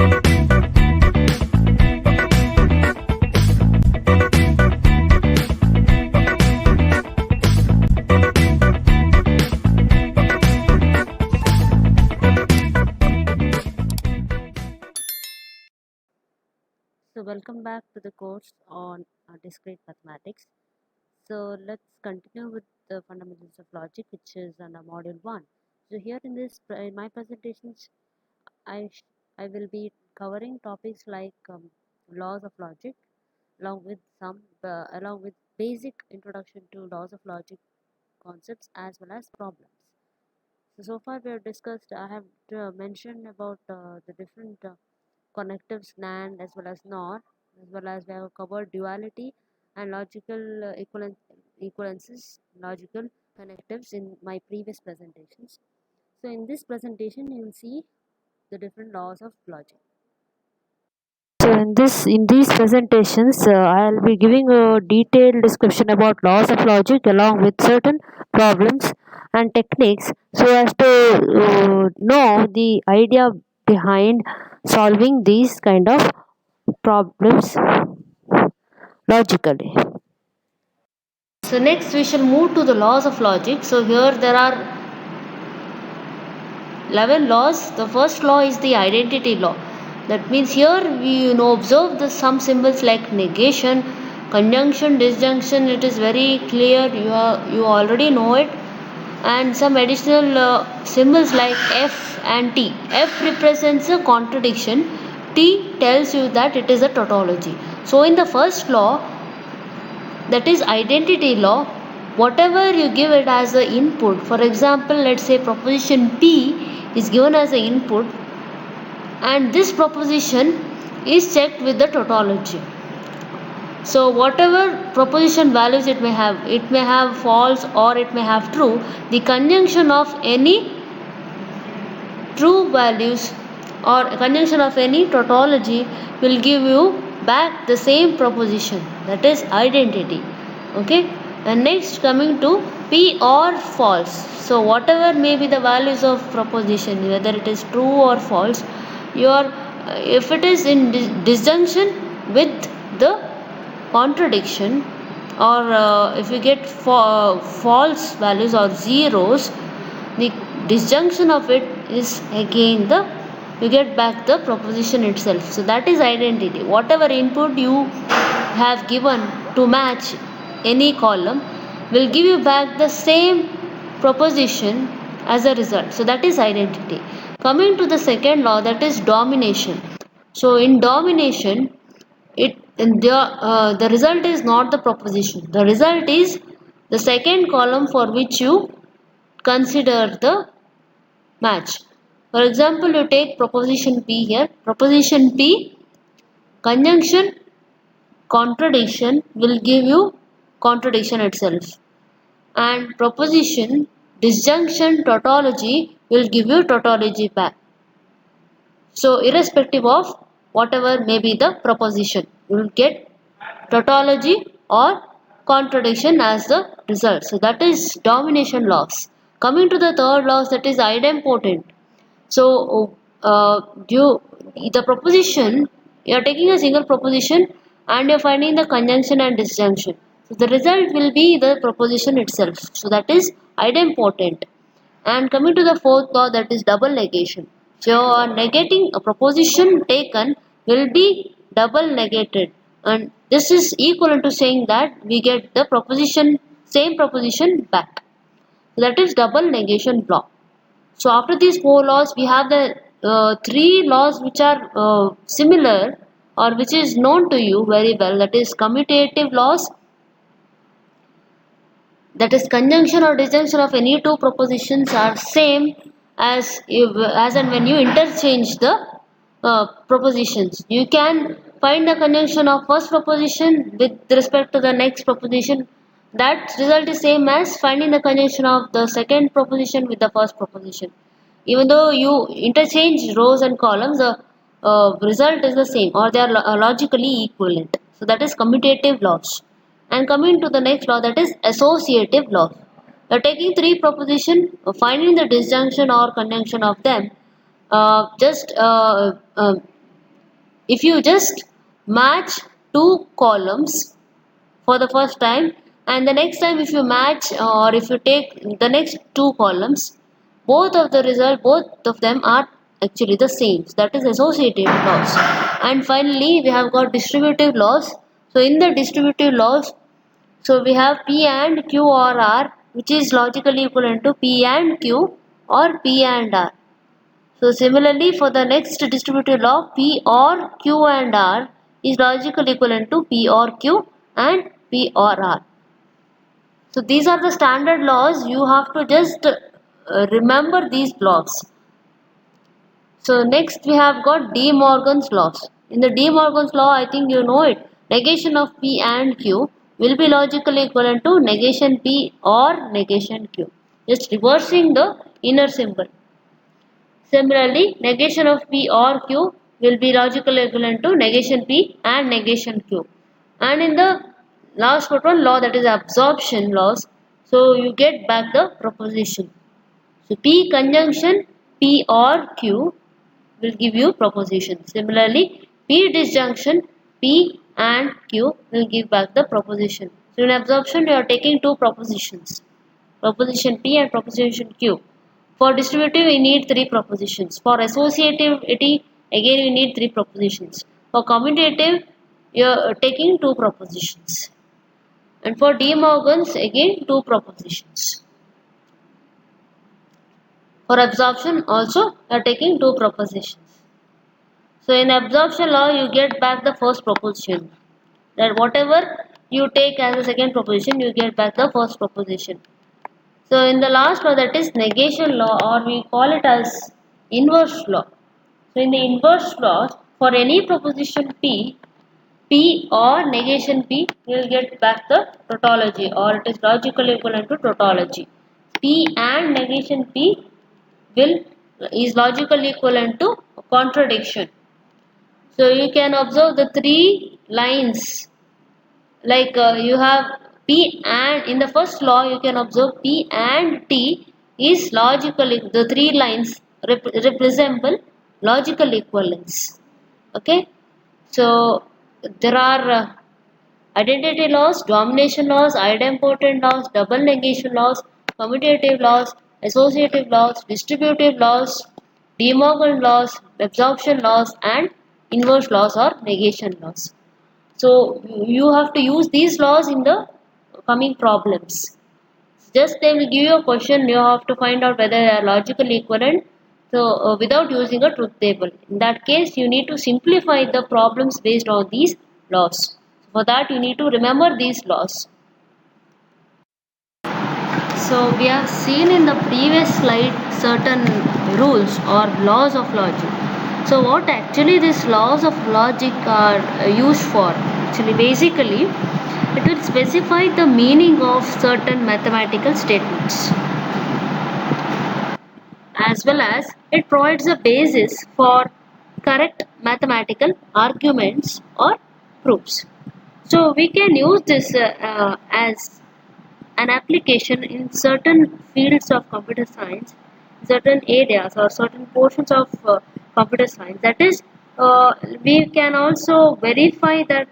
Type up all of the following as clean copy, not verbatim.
So welcome back to the course on discrete mathematics. So let's continue with the fundamentals of logic, which is under module 1. So here in in my presentations, I, sh- I will be covering topics like laws of logic, along with basic introduction to laws of logic concepts as well as problems. So far we have discussed, I have mentioned about the different connectives NAND as well as NOR, as well as we have covered duality and logical equivalences, logical connectives in my previous presentations. So in this presentation, you will see the different laws of logic. So in these presentations, I'll be giving a detailed description about laws of logic along with certain problems and techniques so as to know the idea behind solving these kind of problems logically. So next we shall move to the laws of logic. So here there are 11 laws. The first law is the identity law. That means here we observe the some symbols like negation, conjunction, disjunction. It is very clear. You already know it. And some additional symbols like F and T. F represents a contradiction. T tells you that it is a tautology. So in the first law, that is identity law, whatever you give it as an input, for example, let's say proposition P is given as an input, and this proposition is checked with the tautology. So whatever proposition values it may have false or it may have true. The conjunction of any true values or conjunction of any tautology will give you back the same proposition, that is identity. Okay, and next coming to P or false. So whatever may be the values of proposition, whether it is true or false, your if it is in disjunction with the contradiction, or if you get false values or zeros, the disjunction of it is again the you get back the proposition itself. So that is identity. Whatever input you have given to match any column will give you back the same proposition as a result. So that is identity. Coming to the second law, that is domination. So in domination, the result is not the proposition. The result is the second column for which you consider the match. For example, you take proposition P here. Proposition P, conjunction, contradiction will give you contradiction itself. And proposition, disjunction, tautology will give you tautology back. So irrespective of whatever may be the proposition, you will get tautology or contradiction as the result. So that is domination laws. Coming to the third laws, that is idempotent. So the proposition, you are taking a single proposition and you are finding the conjunction and disjunction. So the result will be the proposition itself. So that is idempotent. And coming to the fourth law, that is double negation. So negating a proposition taken will be double negated, and this is equivalent to saying that we get the proposition, same proposition back. That is double negation law. So after these four laws, we have the three laws which are similar or which is known to you very well. That is commutative laws, that is conjunction or disjunction of any two propositions are same as and when you interchange the propositions. You can find the conjunction of first proposition with respect to the next proposition. That result is same as finding the conjunction of the second proposition with the first proposition. Even though you interchange rows and columns, the result is the same, or they are logically equivalent. So that is commutative laws. And coming to the next law, that is associative law. You are taking three propositions, finding the disjunction or conjunction of them. Just if you just match two columns for the first time, and the next time if you match or if you take the next two columns, both of them are actually the same. That is associative laws. And finally we have got distributive laws. So in the distributive laws, so we have P and Q or R, which is logically equivalent to P and Q or P and R. So similarly for the next distributive law, P or Q and R is logically equivalent to P or Q and P or R. So these are the standard laws. You have to just remember these laws. So next we have got De Morgan's laws. In the De Morgan's law, I think you know it. Negation of P and Q will be logically equivalent to negation P or negation Q. Just reversing the inner symbol. Similarly, negation of P or Q will be logically equivalent to negation P and negation Q. And in the last but one law, that is absorption laws, so you get back the proposition. So P conjunction P or Q will give you proposition. Similarly, P disjunction P and Q will give back the proposition. So in absorption you are taking two propositions, proposition P and proposition Q. For distributive we need three propositions. For associativity again we need three propositions. For commutative you are taking two propositions. And for De Morgan's again two propositions. For absorption also you are taking two propositions. So in absorption law you get back the first proposition. That whatever you take as a second proposition you get back the first proposition. So in the last law, that is negation law, or we call it as inverse law. So in the inverse law, for any proposition P, P or negation P will get back the tautology, or it is logically equivalent to tautology. P and negation P will is logically equivalent to contradiction. So you can observe the three lines, like you have P and in the first law you can observe P and T is logically, the three lines resemble logical equivalence. Okay, so there are identity laws, domination laws, idempotent laws, double negation laws, commutative laws, associative laws, distributive laws, De Morgan laws, absorption laws, and inverse laws or negation laws. So you have to use these laws in the coming problems. Just they will give you a question, you have to find out whether they are logically equivalent. So without using a truth table. In that case, you need to simplify the problems based on these laws. For that, you need to remember these laws. So we have seen in the previous slide certain rules or laws of logic. So what actually these laws of logic are used for? Actually, basically, it will specify the meaning of certain mathematical statements, as well as it provides a basis for correct mathematical arguments or proofs. So we can use this as an application in certain fields of computer science, certain areas or certain portions of computer science. That is, we can also verify that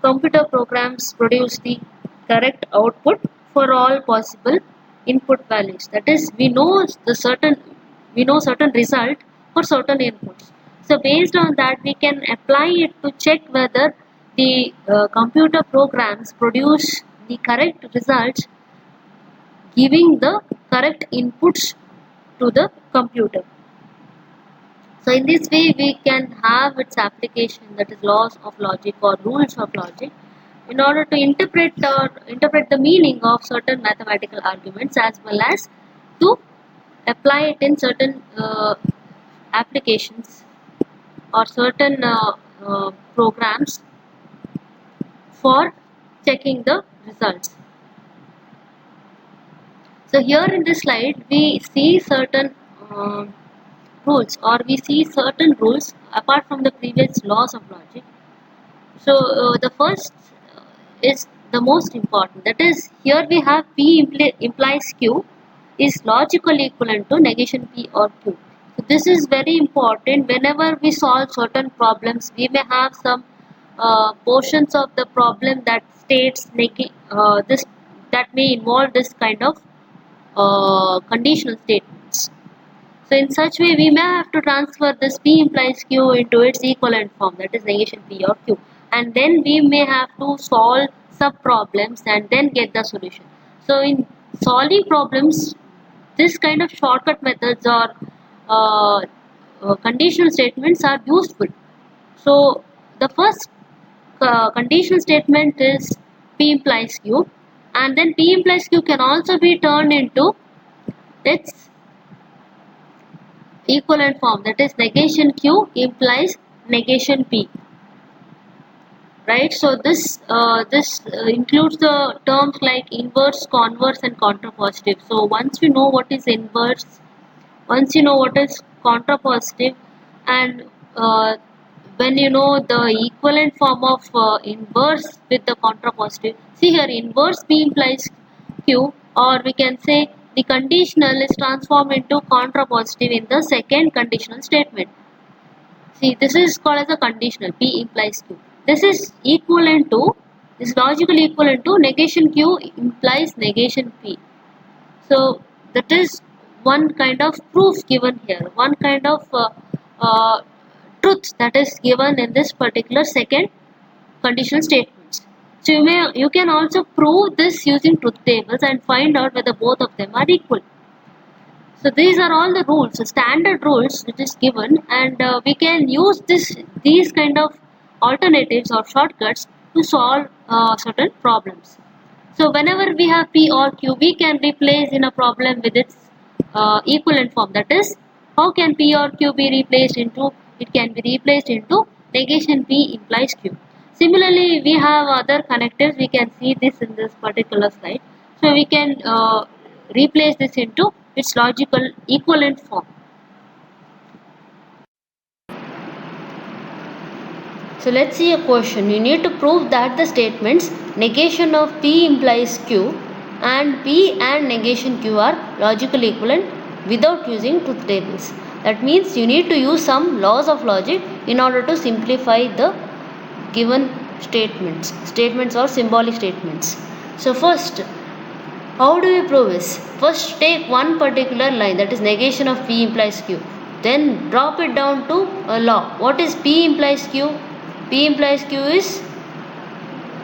computer programs produce the correct output for all possible input values. That is, we know certain result for certain inputs. So based on that, we can apply it to check whether the computer programs produce the correct results, giving the correct inputs to the computer. So in this way we can have its application, that is laws of logic or rules of logic, in order to interpret the meaning of certain mathematical arguments, as well as to apply it in certain applications or certain programs for checking the results. So here in this slide we see certain rules, or we see certain rules apart from the previous laws of logic. So the first is the most important, that is, here we have P implies Q is logically equivalent to negation P or Q. So this is very important. Whenever we solve certain problems, we may have some portions of the problem that states making this that may involve this kind of conditional statements. So in such way, we may have to transfer this P implies Q into its equivalent form, that is negation P or Q, and then we may have to solve sub problems and then get the solution. So in solving problems, this kind of shortcut methods or uh, conditional statements are useful. So the first conditional statement is P implies Q, and then P implies Q can also be turned into its equivalent form, that is negation Q implies negation P, right? So this includes the terms like inverse, converse and contrapositive. So once you know what is inverse, once you know what is contrapositive, and uh, when you know the equivalent form of inverse with the contrapositive, see here inverse P implies Q, or we can say the conditional is transformed into contrapositive in the second conditional statement. See, this is called as a conditional. P implies Q. This is equivalent to, is logically equivalent to negation Q implies negation P. So that is one kind of proof given here, one kind of uh, truth that is given in this particular second conditional statements. So you can also prove this using truth tables and find out whether both of them are equal. So these are all the rules, the standard rules which is given, and we can use these kind of alternatives or shortcuts to solve certain problems. So whenever we have P or Q, we can replace in a problem with its equivalent form. That is, how can P or Q be replaced into? It can be replaced into negation P implies Q. Similarly, we have other connectives. We can see this in this particular slide. So we can replace this into its logical equivalent form. So let's see a question. You need to prove that the statements negation of P implies Q and P and negation Q are logically equivalent without using truth tables. That means you need to use some laws of logic in order to simplify the given statements or symbolic statements. So first, how do we prove this? First take one particular line, that is negation of P implies Q. Then drop it down to a law. What is P implies Q? P implies Q is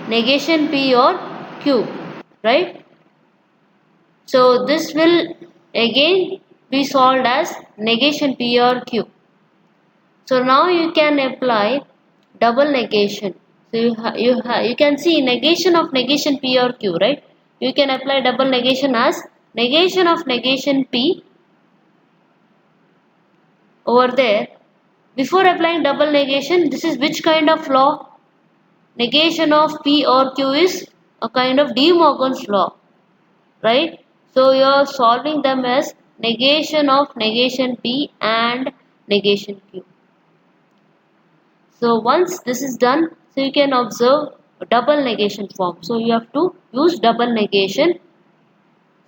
negation P or Q, right? So this will again be solved as negation P or Q. So now you can apply double negation. So you can see negation of negation P or Q, right? You can apply double negation as negation of negation P over there. Before applying double negation, this is which kind of law? Negation of P or Q is a kind of De Morgan's law, right? So you are solving them as negation of negation P and negation Q. So once this is done, so you can observe a double negation form. So you have to use double negation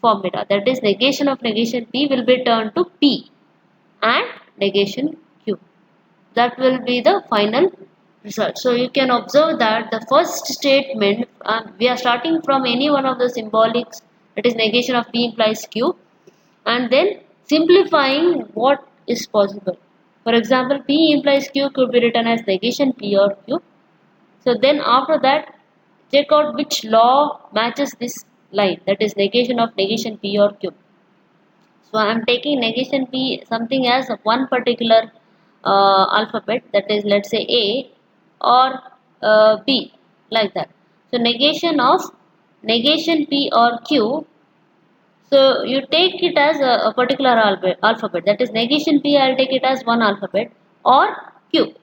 formula. That is negation of negation P will be turned to P and negation Q. That will be the final result. So you can observe that the first statement, we are starting from any one of the symbolics, that is negation of P implies Q, and then simplifying what is possible. For example, P implies Q could be written as negation P or Q. So then after that, check out which law matches this line, that is negation of negation P or Q. So I am taking negation P something as one particular alphabet, that is, let's say A or B, like that. So negation P or Q. So you take it as a particular alphabet, that is negation P. I'll take it as one alphabet or Q.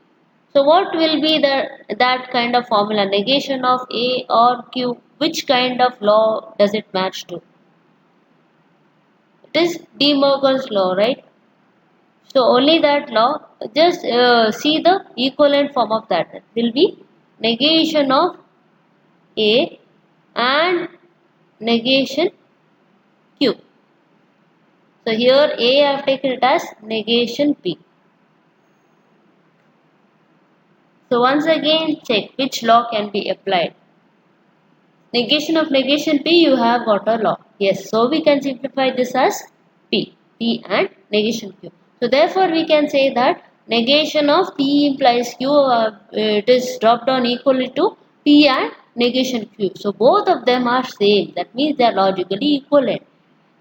So what will be that kind of formula? Negation of A or Q. Which kind of law does it match to? It is De Morgan's law, right? So only that law. Just see the equivalent form of that. It will be negation of A and negation Q. So here A I have taken it as negation P. So once again check which law can be applied. Negation of negation P, you have got a law. Yes, so we can simplify this as P and negation Q. So therefore we can say that negation of P implies Q, it is dropped down equally to P and negation Q. So both of them are same. That means they are logically equivalent.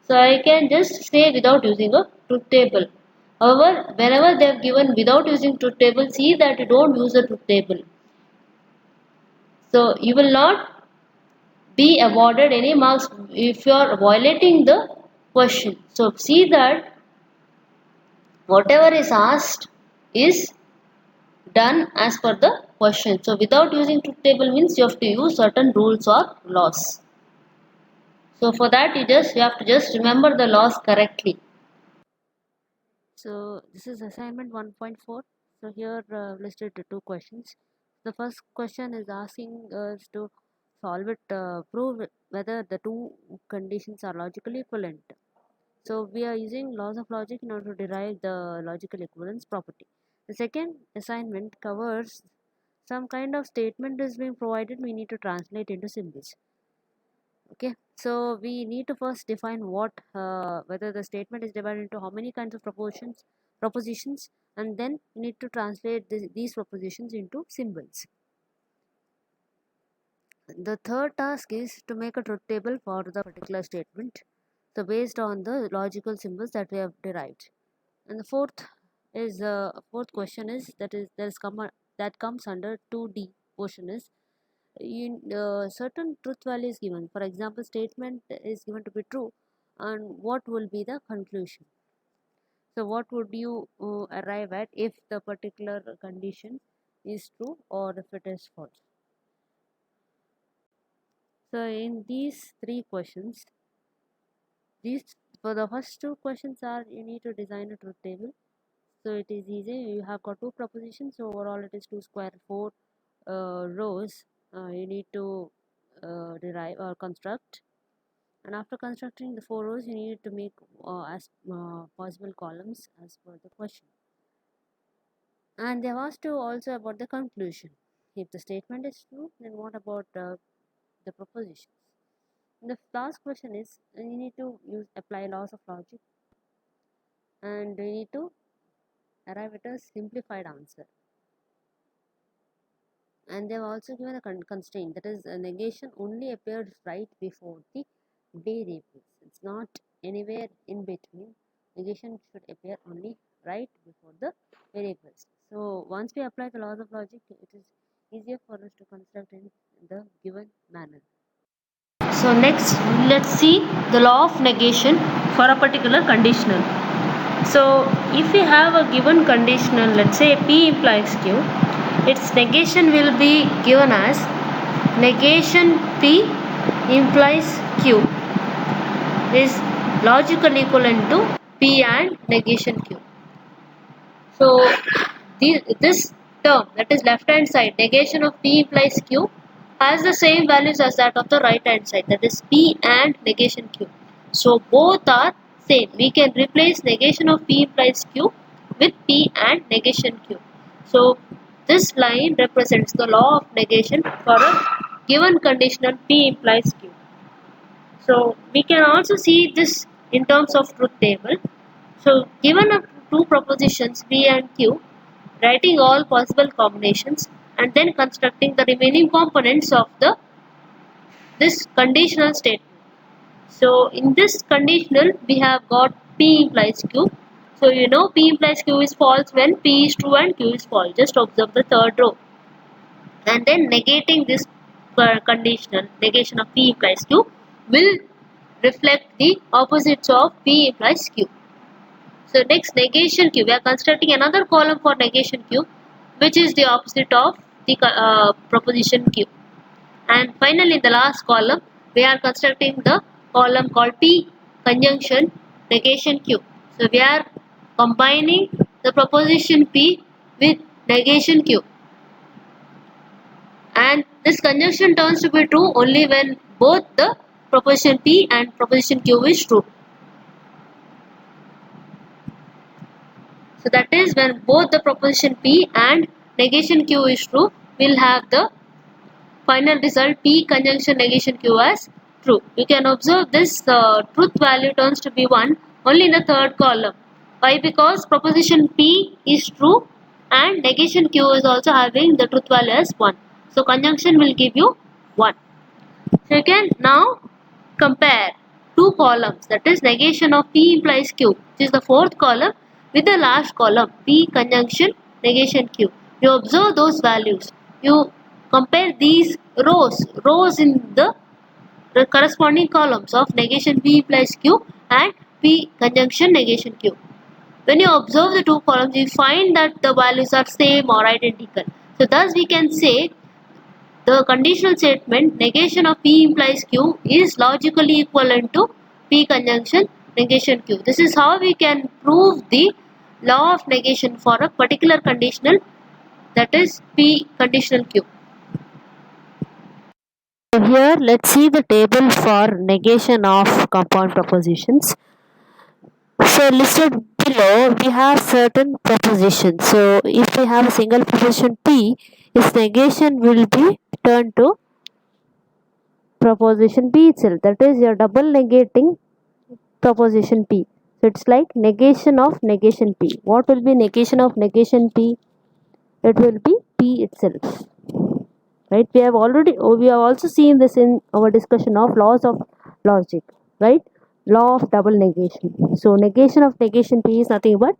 So I can just say without using a truth table. However, whenever they have given without using truth table, see that you don't use a truth table. So you will not be awarded any marks if you are violating the question. So see that whatever is asked is done as per the question. So without using truth table means you have to use certain rules or laws. So for that you have to just remember the laws correctly. So this is assignment 1.4. So here listed two questions. The first question is asking us to solve it, prove whether the two conditions are logically equivalent. So we are using laws of logic in order to derive the logical equivalence property. The second assignment covers some kind of statement is being provided, we need to translate into symbols. Okay, so we need to first define what whether the statement is divided into how many kinds of propositions, and then we need to translate these propositions into symbols. The third task is to make a truth table for the particular statement, so based on the logical symbols that we have derived. And the fourth question is that comes under 2D portion is certain truth value is given. For example, statement is given to be true, and what will be the conclusion? So what would you arrive at if the particular condition is true or if it is false? So in these three questions, these for the first two questions are you need to design a truth table. So it is easy. You have got two propositions. So overall it is 2 square 4 rows. You need to derive or construct. And after constructing the 4 rows, you need to make as possible columns as per the question. And they have asked you also about the conclusion. If the statement is true, then what about the propositions? The last question is you need to apply laws of logic, and you need to arrive at a simplified answer. And they have also given a constraint, that is a negation only appears right before the variables. It's not anywhere in between. Negation should appear only right before the variables. So once we apply the laws of logic, it is easier for us to construct in the given manner. So next let's see the law of negation for a particular conditional. So if we have a given conditional, let's say P implies Q, its negation will be given as negation P implies Q is logically equivalent to P and negation Q. So this term, that is left hand side, negation of P implies Q, has the same values as that of the right hand side, that is P and negation Q. So both are same. We can replace negation of P implies Q with P and negation Q. So this line represents the law of negation for a given conditional P implies Q. So we can also see this in terms of truth table. So given two propositions P and Q, writing all possible combinations and then constructing the remaining components of this conditional statement. So in this conditional we have got P implies Q. So you know P implies Q is false when P is true and Q is false. Just observe the third row. And then negating this conditional, negation of P implies Q, will reflect the opposites of P implies Q. So next, negation Q. We are constructing another column for negation Q, which is the opposite of the proposition Q. And finally, in the last column, we are constructing the column called P conjunction negation Q. So we are combining the proposition P with negation Q. And this conjunction turns to be true only when both the proposition P and proposition Q is true. So that is when both the proposition P and negation Q is true, we'll have the final result P conjunction negation Q as true. You can observe this truth value turns to be 1 only in the third column. Why? Because proposition P is true and negation Q is also having the truth value as 1. So conjunction will give you 1. So you can now compare two columns, that is negation of P implies Q, which is the fourth column, with the last column P conjunction negation Q. You observe those values. You compare these rows in the corresponding columns of negation P implies Q and P conjunction negation Q. When you observe the two columns, you find that the values are same or identical. So thus we can say the conditional statement negation of P implies Q is logically equivalent to P conjunction negation Q. This is how we can prove the law of negation for a particular conditional, that is P conditional Q. So here let's see the table for negation of compound propositions. So listed below we have certain propositions. So if we have a single proposition P, its negation will be turned to proposition P itself. That is, you're double negating proposition P. So it's like negation of negation P. What will be negation of negation P? It will be P itself. Right? We have also seen this in our discussion of laws of logic. Right? Law of double negation. So negation of negation P is nothing but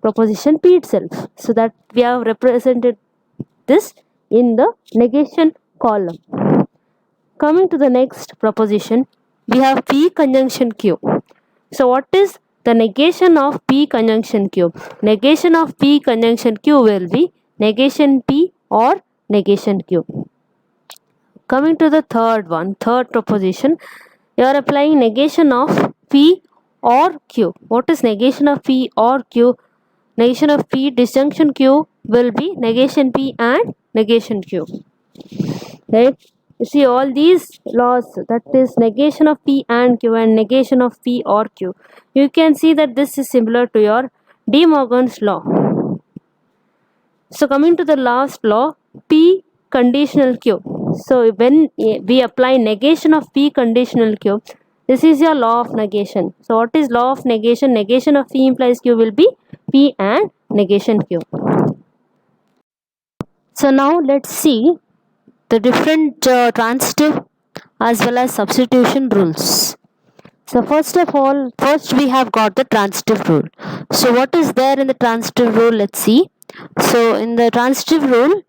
proposition P itself. So that we have represented this in the negation column. Coming to the next proposition, we have P conjunction Q. So what is the negation of P conjunction Q? Negation of P conjunction Q will be negation P or negation Q. Coming to the third proposition, you are applying negation of P or Q. What is negation of P or Q? Negation of P disjunction Q will be negation P and negation Q. Right? You see all these laws, that is negation of P and Q and negation of P or Q. You can see that this is similar to your De Morgan's law. So coming to the last law, P conditional Q. So when we apply negation of P conditional Q, this is your law of negation. So what is law of negation? Negation of P implies Q will be P and negation Q. So now let's see the different transitive as well as substitution rules. So first we have got the transitive rule. So what is there in the transitive rule? Let's see. So in the transitive rule,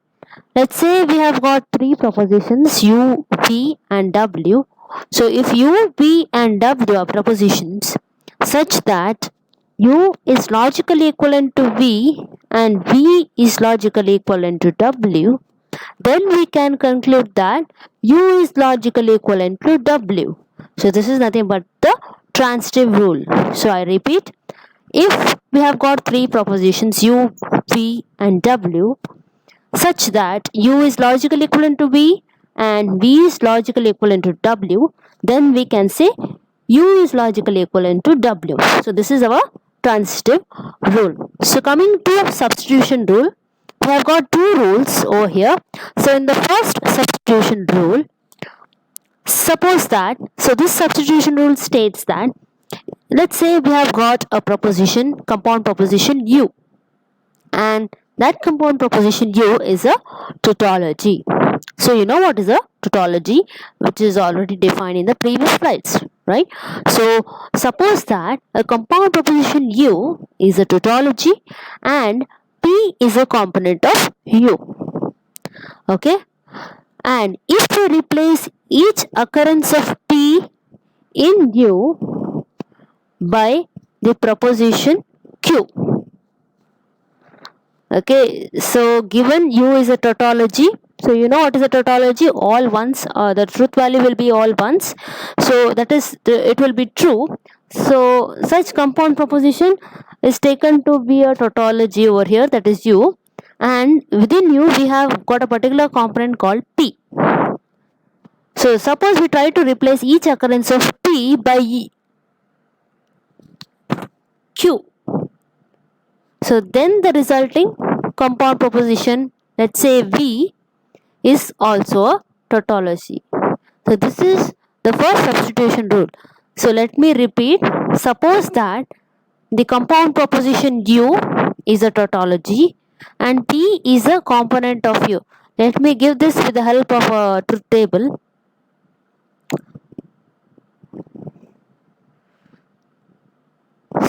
let's say we have got three propositions U, V and W. So if U, V and W are propositions such that U is logically equivalent to V and V is logically equivalent to W, then we can conclude that U is logically equivalent to W. So this is nothing but the transitive rule. So I repeat, if we have got three propositions U, V and W such that U is logically equivalent to V and V is logically equivalent to W, then we can say U is logically equivalent to W. So this is our transitive rule. So coming to substitution rule, we have got two rules over here. So in the first substitution rule, suppose that, so this substitution rule states that, let's say we have got a proposition, compound proposition U, and that compound proposition U is a tautology. So you know what is a tautology, which is already defined in the previous slides, right? So suppose that a compound proposition U is a tautology and P is a component of U. Okay? And if we replace each occurrence of P in U by the proposition Q. Okay, so given U is a tautology, so you know what is a tautology? All ones, the truth value will be all ones. So that is, it will be true. So such compound proposition is taken to be a tautology over here, that is U. And within U we have got a particular component called P. So suppose we try to replace each occurrence of P by Q. So then the resulting compound proposition, let's say V, is also a tautology. So this is the first substitution rule. So let me repeat. Suppose that the compound proposition U is a tautology and P is a component of U. Let me give this with the help of a truth table.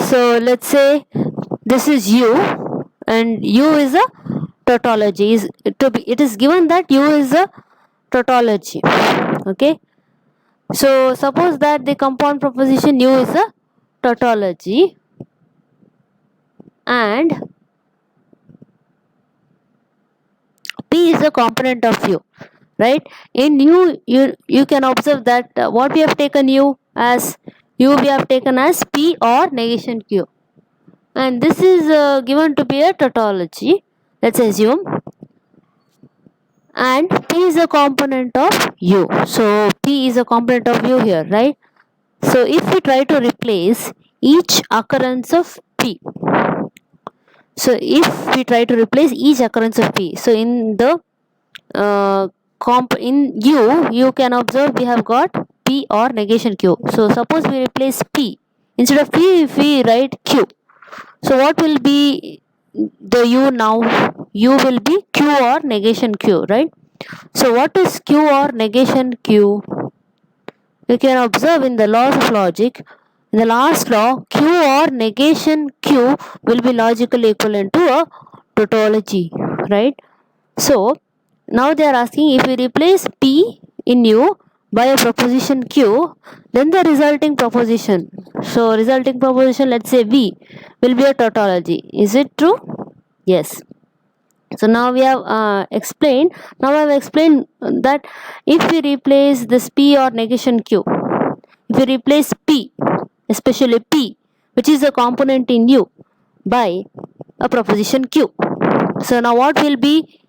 So let's say this is U and U is a tautology. It is given that U is a tautology. Okay. So suppose that the compound proposition U is a tautology and P is a component of U, right? In U, you can observe that what we have taken U as U we have taken as P or negation Q, and this is given to be a tautology. Let's assume, and P is a component of U. So P is a component of U here, right? So if we try to replace each occurrence of P, so if we try to replace each occurrence of P, so in the in U, you can observe we have got P or negation Q. So suppose we replace P, instead of P if we write Q, so what will be the U now? U will be Q or negation Q, right? So what is Q or negation Q? You can observe in the laws of logic, in the last law, Q or negation Q will be logically equivalent to a tautology, right? So now they are asking, if we replace P in U by a proposition Q, then the resulting proposition, so resulting proposition, let's say V, will be a tautology. Is it true? Yes. So now we have explained, now I have explained that if we replace this P or negation Q, if we replace P, especially P, which is a component in U, by a proposition Q, so now what will be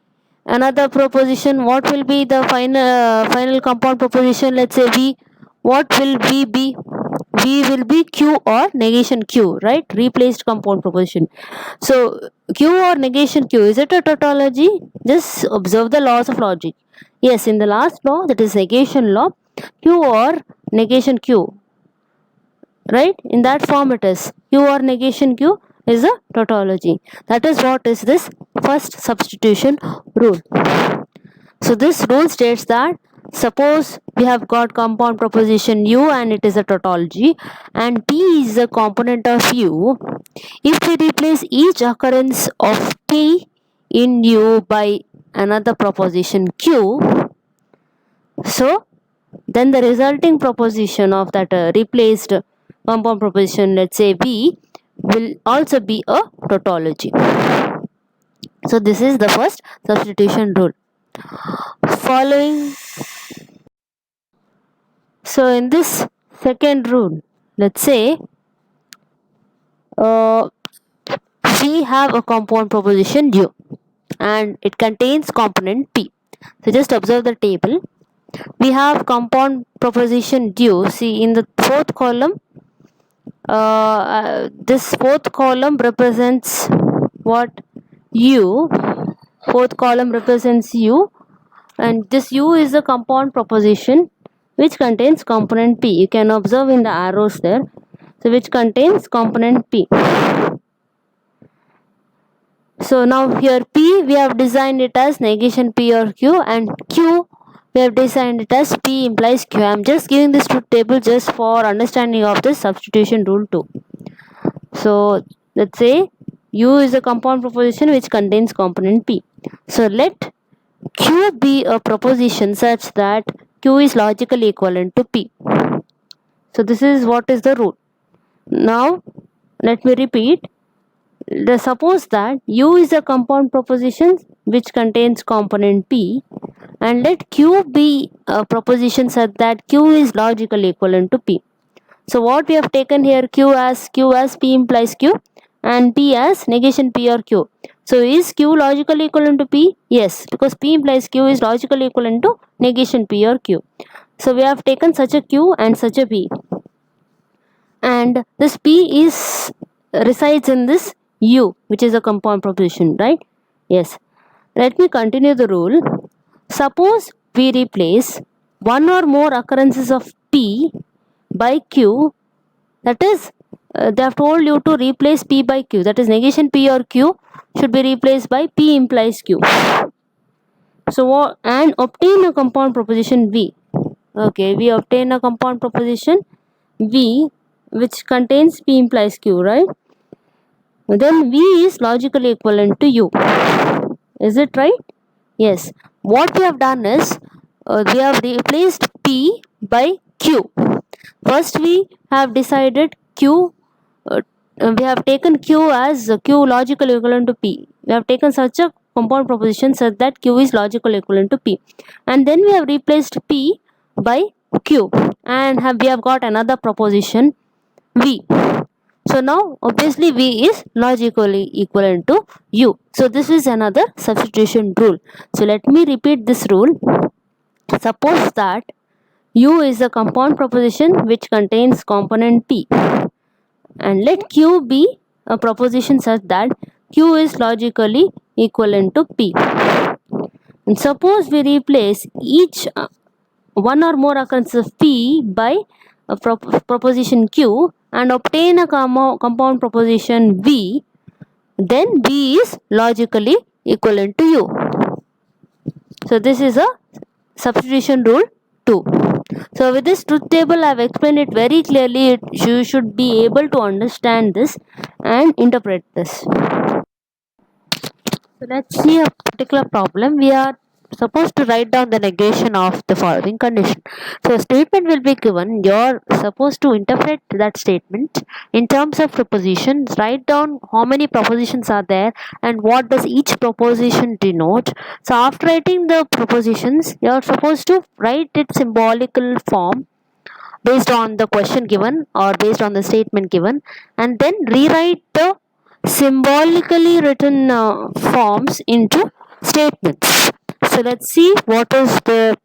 another proposition? What will be the final compound proposition? Let's say V. What will V be? V will be Q or negation Q, right? Replaced compound proposition. So Q or negation Q, is it a tautology? Just observe the laws of logic. Yes, in the last law, that is negation law, Q or negation Q, right? In that form it is Q or negation Q is a tautology. That is what is this first substitution rule. So this rule states that suppose we have got compound proposition U and it is a tautology and P is a component of U. If we replace each occurrence of P in U by another proposition Q, so then the resulting proposition of that replaced compound proposition, let's say V, will also be a tautology. So this is the first substitution rule. Following, so in this second rule, let's say we have a compound proposition U and it contains component P. So just observe the table. We have compound proposition U. See, in the fourth column, this fourth column represents what? U. Fourth column represents U, and this U is a compound proposition which contains component P. You can observe in the arrows there. So which contains component P. So now here P we have designed it as negation P or Q, and Q we have designed it as P implies Q. I am just giving this truth table just for understanding of this substitution rule too. So let's say U is a compound proposition which contains component P. So let Q be a proposition such that Q is logically equivalent to P. So this is what is the rule. Now let me repeat. Suppose that U is a compound proposition which contains component P, and let Q be a proposition such that Q is logically equivalent to P. So what we have taken here, Q as P implies Q and P as negation P or Q. So is Q logically equivalent to P? Yes, because P implies Q is logically equivalent to negation P or Q. So we have taken such a Q and such a P, and this P resides in this U, which is a compound proposition, right? Yes. Let me continue the rule. Suppose we replace one or more occurrences of P by Q, that is, they have told you to replace P by Q, that is, negation P or Q should be replaced by P implies Q. So, and obtain a compound proposition V. Okay, we obtain a compound proposition V which contains P implies Q, right? Then V is logically equivalent to U. Is it right? Yes. What we have done is we have replaced P by Q. First, we have decided Q. We have taken Q as Q logical equivalent to P. We have taken such a compound proposition such that Q is logical equivalent to P, and then we have replaced P by Q, and we have got another proposition V. So now obviously V is logically equivalent to U. So this is another substitution rule. So let me repeat this rule. Suppose that U is a compound proposition which contains component P, and let Q be a proposition such that Q is logically equivalent to P. And suppose we replace each one or more occurrences of P by a proposition Q and obtain a compound proposition V, then V is logically equivalent to U. So this is a substitution rule 2. So with this truth table I have explained it very clearly. You should be able to understand this and interpret this. So let's see a particular problem. We are supposed to write down the negation of the following condition. So a statement will be given. You're supposed to interpret that statement in terms of propositions. Write down how many propositions are there and what does each proposition denote. So after writing the propositions, you're supposed to write its symbolical form based on the question given or based on the statement given, and then rewrite the symbolically written forms into statements. So let's see what is the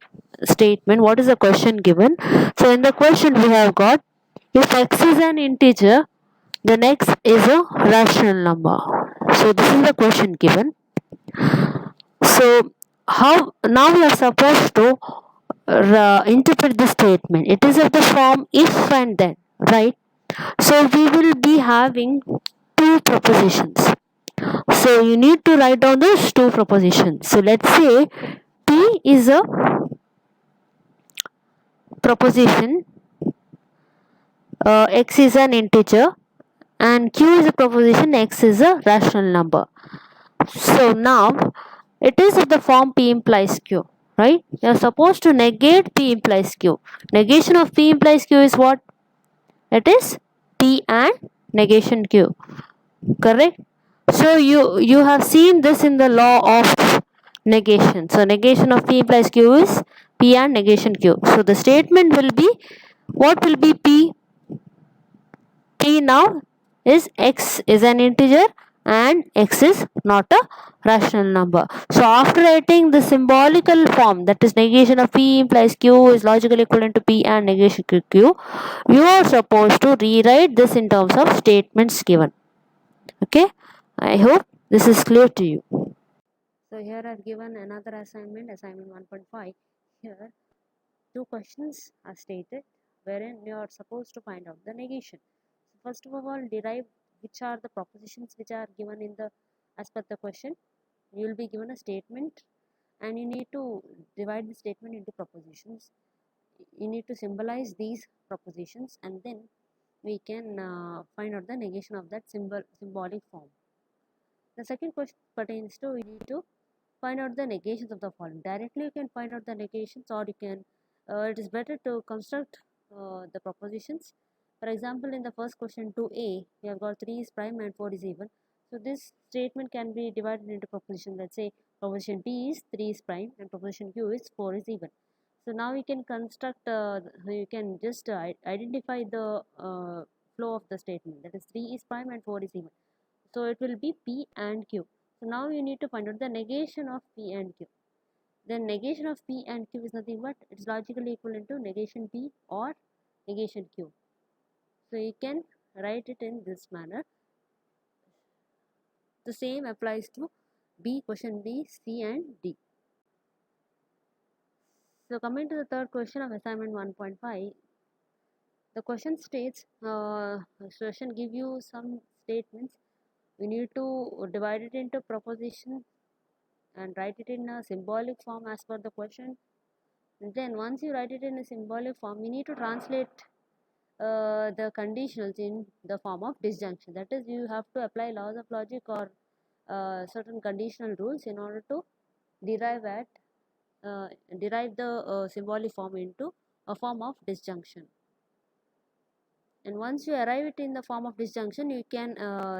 statement, what is the question given. So in the question we have got, if x is an integer, then x is a rational number. So this is the question given. So how now we are supposed to interpret the statement. It is of the form if and then, right? So we will be having two propositions. So you need to write down those two propositions. So let's say P is a proposition, x is an integer, and Q is a proposition, x is a rational number. So now it is of the form P implies Q, right? You are supposed to negate P implies Q. Negation of P implies Q is what? It is P and negation Q, correct? So you have seen this in the law of negation. So negation of P implies Q is P and negation Q. So the statement will be, what will be P? P now is x is an integer and x is not a rational number. So after writing the symbolical form, that is negation of P implies Q is logically equivalent to P and negation Q, you are supposed to rewrite this in terms of statements given. Okay, I hope this is clear to you. So here I have given another assignment 1.5. Here two questions are stated wherein you are supposed to find out the negation. So first of all, derive which are the propositions which are given in the as per the question. You will be given a statement and you need to divide the statement into propositions. You need to symbolize these propositions and then we can find out the negation of that symbolic form. The second question pertains to, you need to find out the negations of the following. Directly you can find out the negations, or you can it is better to construct the propositions. For example, in the first question 2a, we have got 3 is prime and 4 is even. So this statement can be divided into proposition. Let's say proposition P is 3 is prime and proposition Q is 4 is even. So now you can construct, you can just identify the flow of the statement, that is 3 is prime and 4 is even. So it will be P and Q. So now you need to find out the negation of P and Q. Then negation of P and Q is nothing but it is logically equivalent to negation P or negation Q. So you can write it in this manner. The same applies to B, question B, C and D. So coming to the third question of assignment 1.5, the question states, question give you some statements. We need to divide it into proposition and write it in a symbolic form as per the question. And then once you write it in a symbolic form, we need to translate the conditionals in the form of disjunction. That is, you have to apply laws of logic or certain conditional rules in order to derive at derive the symbolic form into a form of disjunction. And once you arrive it in the form of disjunction, you can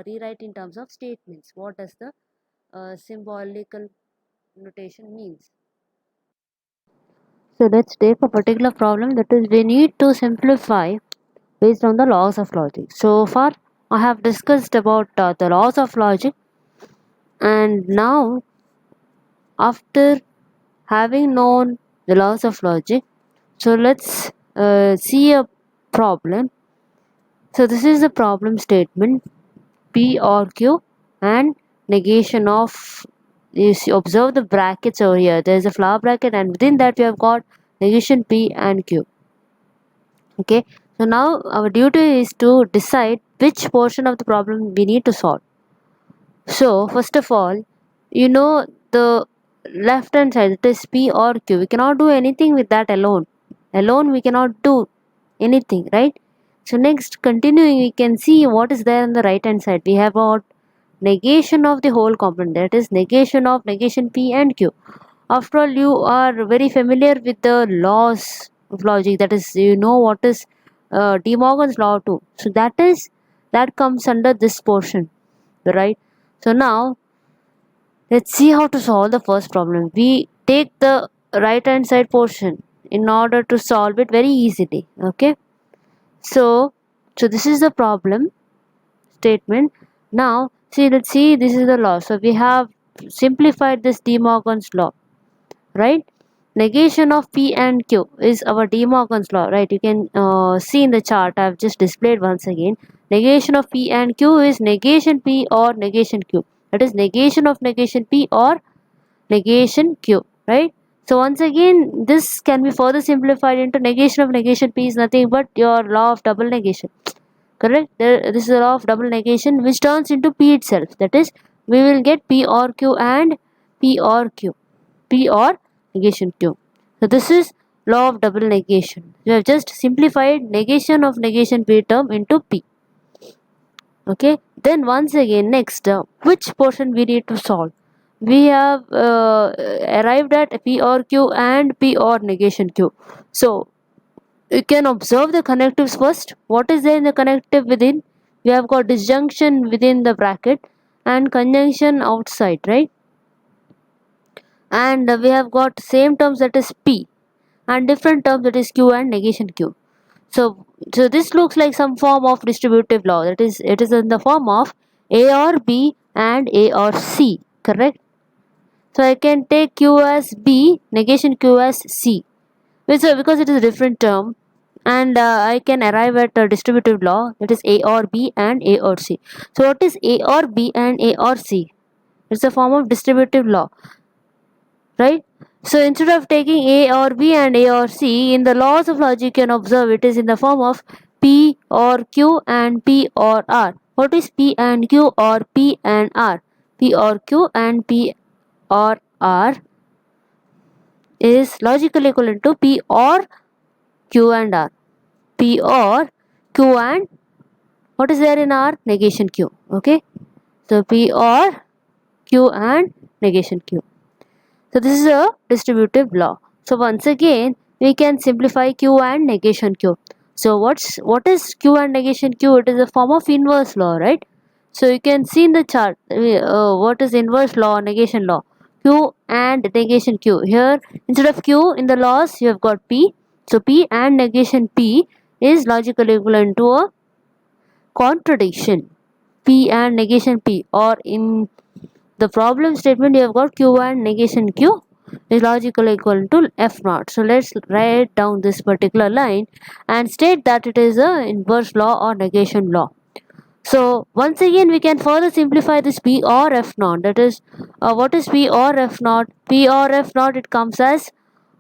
rewrite in terms of statements. What does the symbolical notation means? So let's take a particular problem, that is, we need to simplify based on the laws of logic. So far I have discussed about the laws of logic, and now after having known the laws of logic, so let's see a problem. So this is the problem statement: P or Q and negation of, you see, observe the brackets over here. There is a flower bracket, and within that we have got negation P and Q. Okay, so now our duty is to decide which portion of the problem we need to solve. So first of all, you know, the left hand side, that is P or Q, we cannot do anything with that alone. We cannot do anything, right? So next, continuing, we can see what is there on the right hand side. We have got negation of the whole component, that is negation of negation P and Q. After all, you are very familiar with the laws of logic, that is, you know what is De Morgan's law too. So that comes under this portion, right? So now let's see how to solve the first problem. We take the right hand side portion in order to solve it very easily. Okay, so this is the problem statement. Now see, let's see, this is the law. So we have simplified this De Morgan's law, right? Negation of P and Q is our De Morgan's law, right? You can see in the chart I have just displayed once again. Negation of P and Q is negation P or negation Q. That is negation of negation P or negation Q, right? So once again, this can be further simplified into negation of negation P is nothing but your law of double negation, correct? This is the law of double negation, which turns into P itself. That is, we will get P or Q and P or Q, P or negation Q. So this is law of double negation. We have just simplified negation of negation P term into P. Okay, then once again, next, which portion we need to solve? We have arrived at P or Q and P or negation Q. So you can observe the connectives first. What is there in the connective within? We have got disjunction within the bracket and conjunction outside, right? And we have got same terms, that is P, and different terms, that is Q and negation Q. So this looks like some form of distributive law, that is, it is in the form of A or B and A or C, correct? So I can take Q as B, negation Q as C, because it is a different term, and I can arrive at a distributive law, that is A or B and A or C. So what is A or B and A or C? It's a form of distributive law, right? So instead of taking A or B and A or C, in the laws of logic you can observe it is in the form of P or Q and P or R. What is P and Q or P and R? P or Q and P or R is logically equivalent to P or Q and R. P or Q and what is there in R? Negation Q. Okay, so P or Q and negation Q. So this is a distributive law. So once again, we can simplify Q and negation Q. So what is Q and negation Q? It is a form of inverse law, right? So you can see in the chart what is inverse law, negation law. Q and negation Q. Here, instead of Q in the laws, you have got P. So P and negation P is logically equivalent to a contradiction. P and negation P, or in the problem statement you have got Q and negation Q is logically equal to F naught. So let's write down this particular line and state that it is a inverse law or negation law. So once again we can further simplify this P or F naught. That is, what is P or F naught? P or F naught, it comes as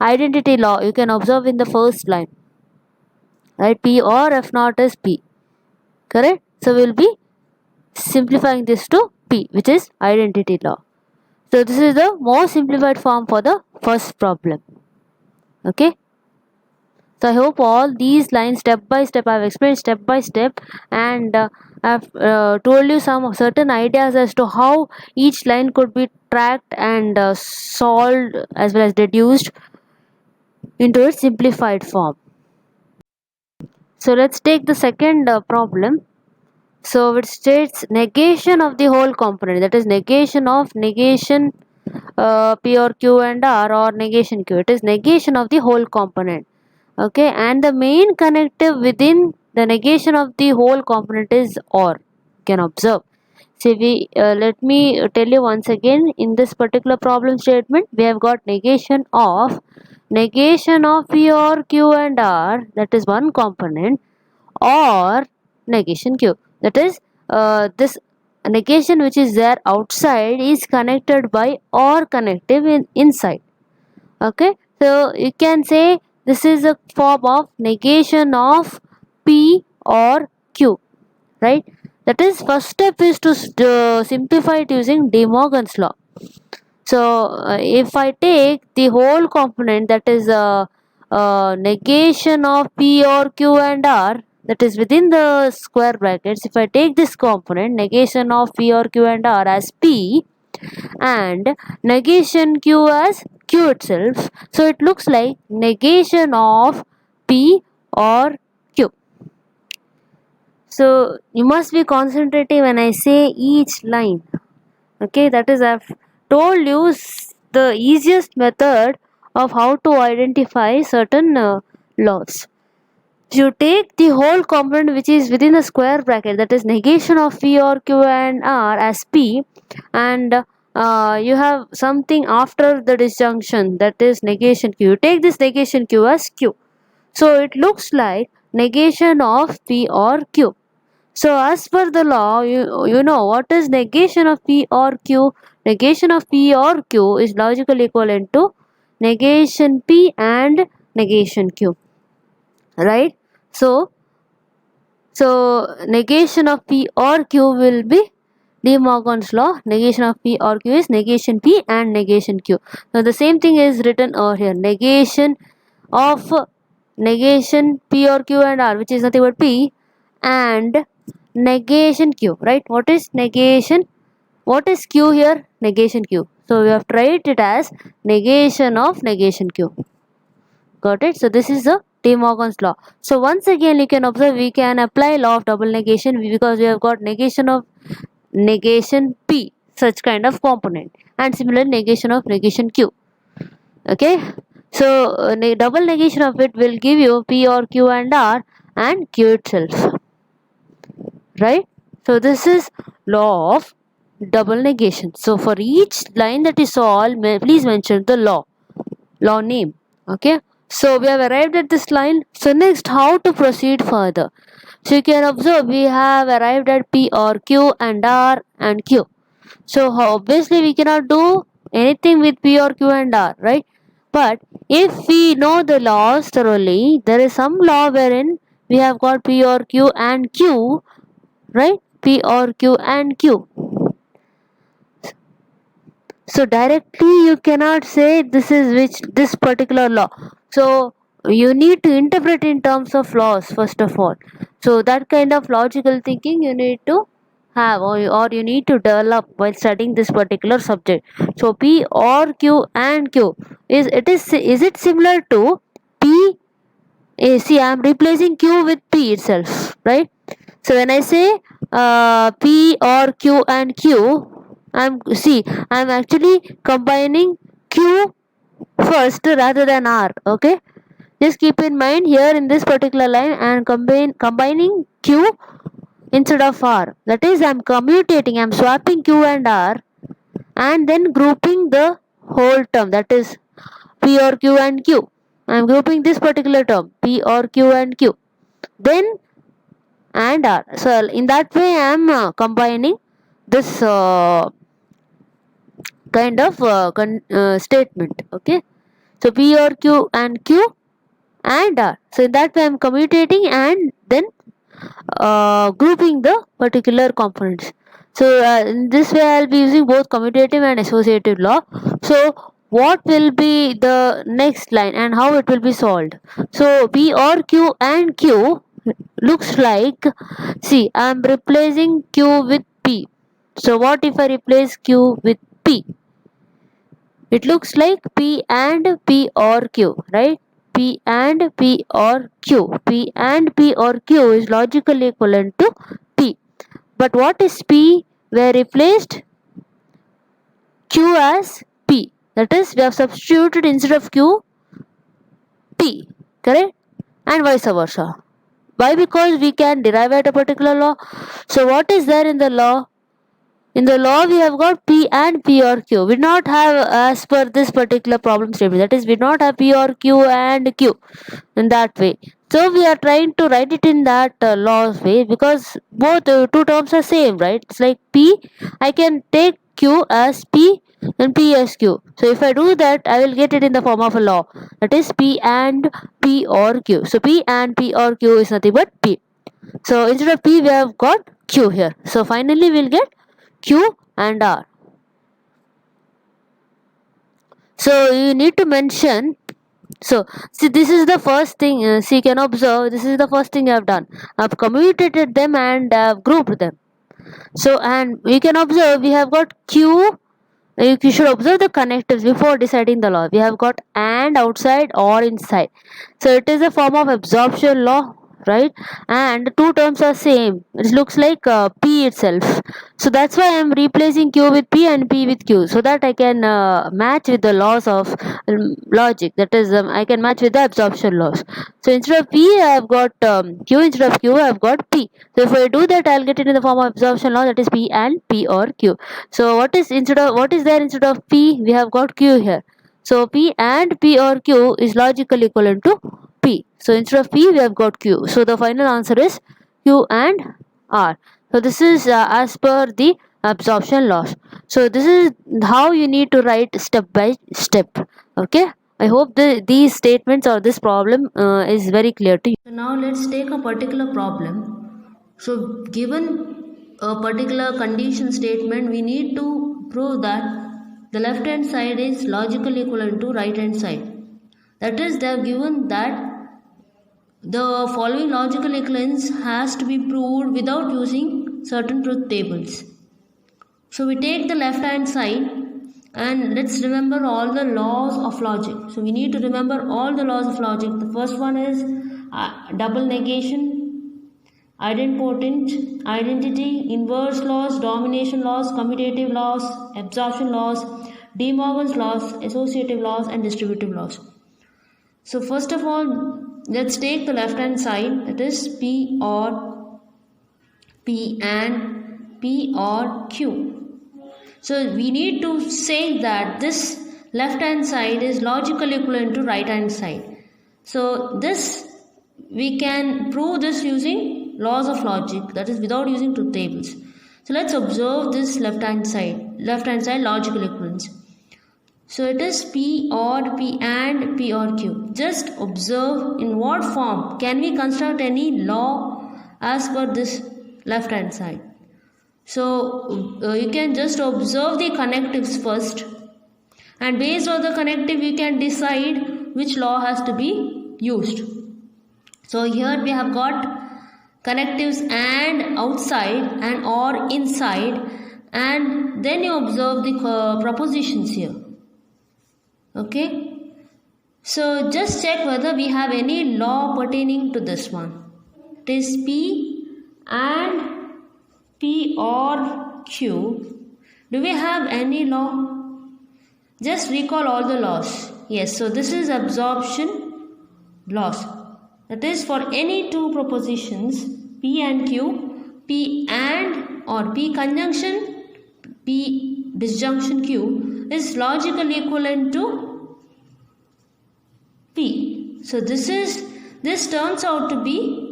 identity law. You can observe in the first line, right? P or F naught is P, correct? So we'll be simplifying this to P, which is identity law. So this is the more simplified form for the first problem. Okay. So I hope all these lines step by step I have explained step by step, and I've told you some certain ideas as to how each line could be tracked and solved as well as deduced into its simplified form. So let's take the second problem. So it states negation of the whole component, that is negation of negation P or Q and R, or negation Q. It is negation of the whole component. Okay, and the main connective within the negation of the whole component is OR. You can observe. See, let me tell you once again, in this particular problem statement we have got negation of P or Q and R, that is one component, or negation Q, that is this negation which is there outside is connected by OR connective inside. Okay, so you can say this is a form of negation of P or Q, right? That is, first step is to simplify it using De Morgan's law. So if I take the whole component, that is negation of P or Q and R, that is within the square brackets, if I take this component negation of P or Q and R as P and negation Q as Q itself, so it looks like negation of P or Q. So you must be concentrating when I say each line. Okay, that is, I've told you the easiest method of how to identify certain laws. You take the whole component which is within the square bracket, that is negation of P or Q and R as P, and you have something after the disjunction, that is negation Q. You take this negation Q as Q. So it looks like negation of P or Q. So as per the law, you know what is negation of P or Q. Negation of P or Q is logically equivalent to negation P and negation Q, right? So negation of P or Q will be De Morgan's law. Negation of P or Q is negation P and negation Q. Now the same thing is written over here. Negation of negation P or Q and R, which is nothing but P, and negation Q, right? What is negation? What is Q here? Negation Q. So we have to write it as negation of negation Q. Got it? So this is the De Morgan's law. So once again you can observe we can apply law of double negation because we have got negation of negation P, such kind of component, and similar negation of negation Q. Okay, so double negation of it will give you P or Q and R and Q itself, right? So this is law of double negation. So for each line that you solve, please mention the law name. Okay, so we have arrived at this line. So next, how to proceed further? So you can observe we have arrived at P or Q and R and Q. So obviously we cannot do anything with P or Q and R, right? But if we know the laws thoroughly, there is some law wherein we have got P or Q and Q, right? P or Q and Q. So directly you cannot say this particular law. So you need to interpret in terms of laws first of all. So that kind of logical thinking you need to have, or you need to develop while studying this particular subject. So P or Q and Q is it similar to P? See, I am replacing Q with P itself, right? So when I say P or Q and Q, I'm actually combining Q first rather than R. Okay, just keep in mind here in this particular line I am combining Q instead of R. That is, I'm commutating, I'm swapping Q and R and then grouping the whole term, that is P or Q and Q. I'm grouping this particular term P or Q and Q. Then and R. So in that way I am combining this kind of statement. Okay, so P or Q and Q and R. So in that way I am commutating and then grouping the particular components. So in this way I will be using both commutative and associative law. So what will be the next line and how it will be solved? So P or Q and Q looks like, see, I am replacing Q with P. So what if I replace Q with P? It looks like P and P or Q, right? P and P or Q. P and P or Q is logically equivalent to P. But what is P? We have replaced Q as P. That is, we have substituted instead of Q, P. Correct? And vice versa. Why? Because we can derive at a particular law. So what is there in the law? In the law, we have got P and P or Q. We not have, as per this particular problem statement, that is, we not have P or Q and Q in that way. So we are trying to write it in that law's way, because both two terms are same, right? It's like P, I can take Q as P and P as Q. So if I do that, I will get it in the form of a law. That is P and P or Q. So P and P or Q is nothing but P. So instead of P, we have got Q here. So finally, we'll get Q and R. So you need to mention. So see, this is the first thing. See, you can observe. This is the first thing I have done. I've commutated them and I've grouped them. So, and you can observe we have got Q. You should observe the connectives before deciding the law. We have got and outside or inside. So it is a form of absorption law, right? And two terms are same. It looks like P itself. So that's why I am replacing Q with P and P with Q, so that I can match with the laws of logic. That is, I can match with the absorption laws. So instead of P, I have got Q. Instead of Q, I have got P. So if I do that, I'll get it in the form of absorption law. That is P and P or Q. So what is there instead of P? We have got Q here. So P and P or Q is logically equivalent to P. So instead of P, we have got Q. So the final answer is Q and R. So this is as per the absorption laws. So this is how you need to write step by step. Okay. I hope these statements or this problem is very clear to you. So now let's take a particular problem. So given a particular condition statement, we need to prove that the left hand side is logically equivalent to right hand side. That is, they have given that the following logical equivalence has to be proved without using certain truth tables. So we take the left hand side and let's remember all the laws of logic. So we need to remember all the laws of logic. The first one is double negation, idempotent, identity, inverse laws, domination laws, commutative laws, absorption laws, De Morgan's laws, associative laws, and distributive laws. So first of all, let's take the left hand side, that is P or P and P or Q. So we need to say that this left hand side is logically equivalent to right hand side. So this, we can prove this using laws of logic, that is without using truth tables. So let's observe this left hand side logical equivalence. So it is P or P and P or Q. Just observe in what form can we construct any law as per this left hand side. So you can just observe the connectives first, and based on the connective you can decide which law has to be used. So here we have got connectives and outside and or inside, and then you observe the propositions here. Okay, so just check whether we have any law pertaining to this one. It is P and P or Q. Do we have any law? Just recall all the laws. Yes, so this is absorption laws. That is, for any two propositions P and Q, P and or P conjunction P disjunction Q is logically equivalent to P. So this turns out to be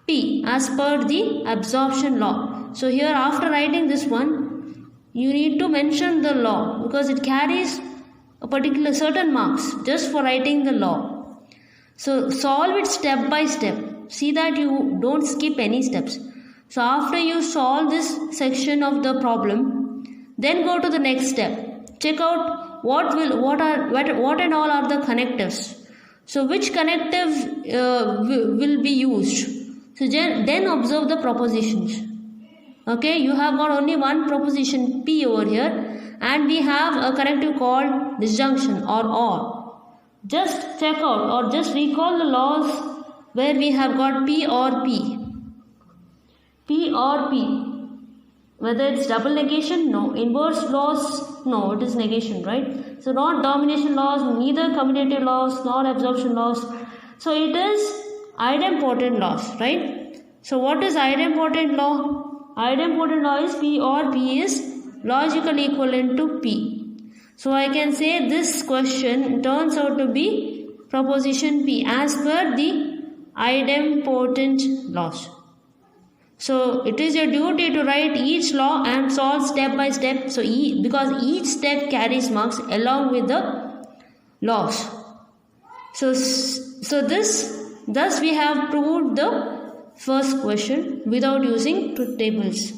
P as per the absorption law. So here after writing this one, you need to mention the law because it carries a particular certain marks just for writing the law. So solve it step by step. See that you don't skip any steps. So after you solve this section of the problem, then go to the next step. Check out what and all are the connectives. So which connective will be used. So then observe the propositions. Okay, you have got only one proposition P over here, and we have a connective called disjunction or. Just check out or just recall the laws where we have got P or P. P or P. Whether it's double negation, no. Inverse laws, no, it is negation, right? So not domination laws, neither commutative laws, nor absorption laws. So it is idempotent laws, right? So what is idempotent law? Idempotent law is P or P is logically equivalent to P. So I can say this question turns out to be proposition P as per the idempotent laws. So it is your duty to write each law and solve step by step. So because each step carries marks along with the laws. So thus we have proved the first question without using truth tables.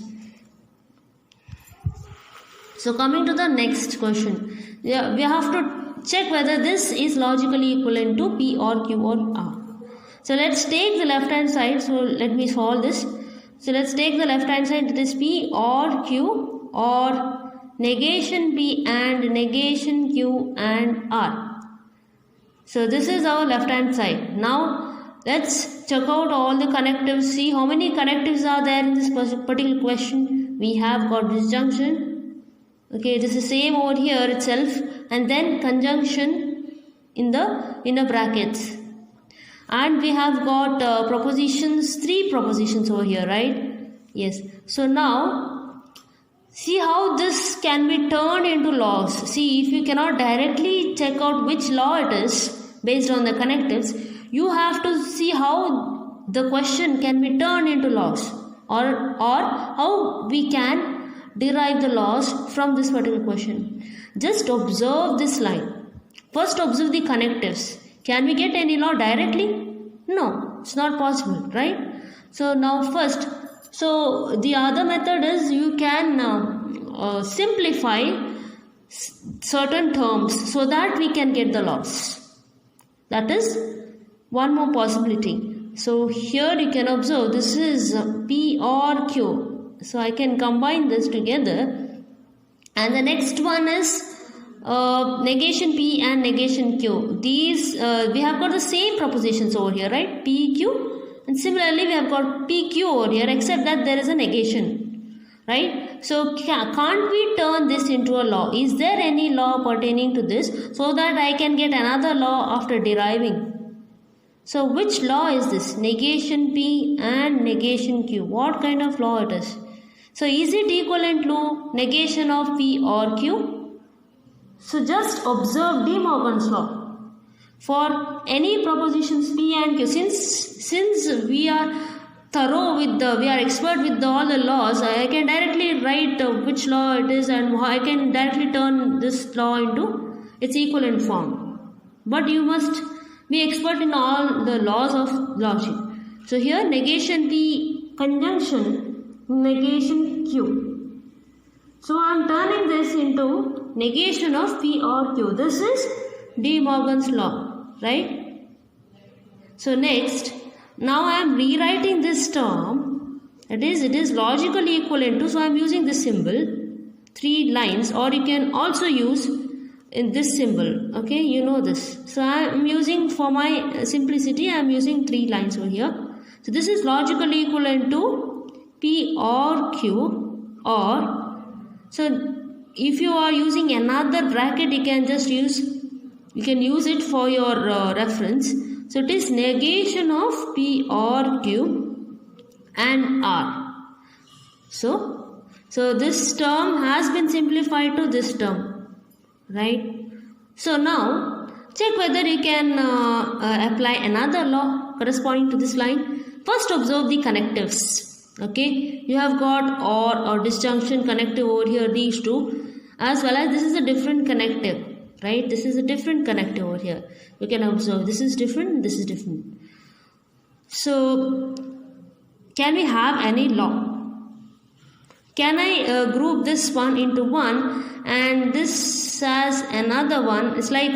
So coming to the next question, we have to check whether this is logically equivalent to P or Q or R. So let's take the left hand side. So let me solve this. So let's take the left hand side. It is P or Q or negation P and negation Q and R. So this is our left hand side. Now let's check out all the connectives. See how many connectives are there in this particular question. We have got disjunction. Okay, this is same over here itself, and then conjunction in the inner brackets. And we have got propositions, 3 propositions over here, right? Yes. So now, see how this can be turned into laws. See, if you cannot directly check out which law it is based on the connectives, you have to see how the question can be turned into laws, or how we can derive the laws from this particular question. Just observe this line. First observe the connectives. Can we get any law directly? No, it's not possible, right? So now first, so the other method is you can simplify certain terms so that we can get the laws. That is one more possibility. So here you can observe this is P or Q. So I can combine this together. And the next one is negation P and negation Q. These we have got the same propositions over here, right? P, Q, and similarly we have got P, Q over here, except that there is a negation, right? So can't we turn this into a law? Is there any law pertaining to this so that I can get another law after deriving? So which law is this? Negation P and negation Q. What kind of law it is? So is it equivalent to negation of P or Q? So just observe De Morgan's law. For any propositions P and Q, since we are thorough with we are expert with all the laws, I can directly write which law it is and I can directly turn this law into its equivalent form. But you must be expert in all the laws of logic. So here negation P conjunction negation Q. So I am turning this into negation of P or Q. This is De Morgan's law, right? So next, now I am rewriting this term. It is logically equivalent to, so I am using this symbol, 3 lines, or you can also use in this symbol. Okay, you know this. So I am using, for my simplicity, I am using 3 lines over here. So this is logically equivalent to P or Q, or so if you are using another bracket, you can use it for your reference. So it is negation of P or Q and R. So this term has been simplified to this term, right? So now check whether you can apply another law corresponding to this line. First observe the connectives. Okay, you have got or disjunction connective over here, these two, as well as this is a different connective, right? This is a different connective over here. You can observe this is different, this is different. So can we have any law? Can I group this one into one and this as another one? It's like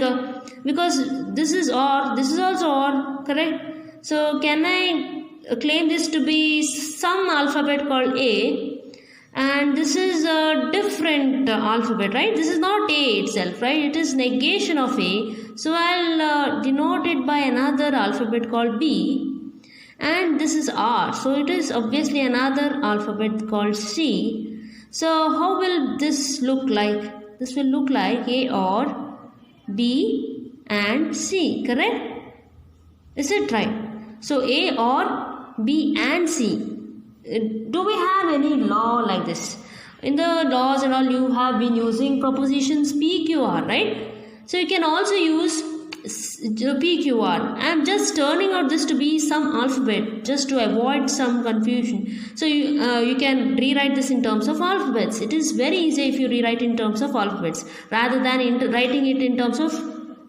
because this is OR, this is also OR, correct? So can I claim this to be some alphabet called A, and this is a different alphabet, right? This is not A itself, right? It is negation of A. So I'll denote it by another alphabet called B. And this is R, so it is obviously another alphabet called C. So how will this look like? This will look like A or B and C, correct? Is it right? So A or B and C. Do we have any law like this? In the laws and all, you have been using propositions PQR, right? So you can also use PQR. I am just turning out this to be some alphabet just to avoid some confusion. So you can rewrite this in terms of alphabets. It is very easy if you rewrite in terms of alphabets rather than writing it in terms of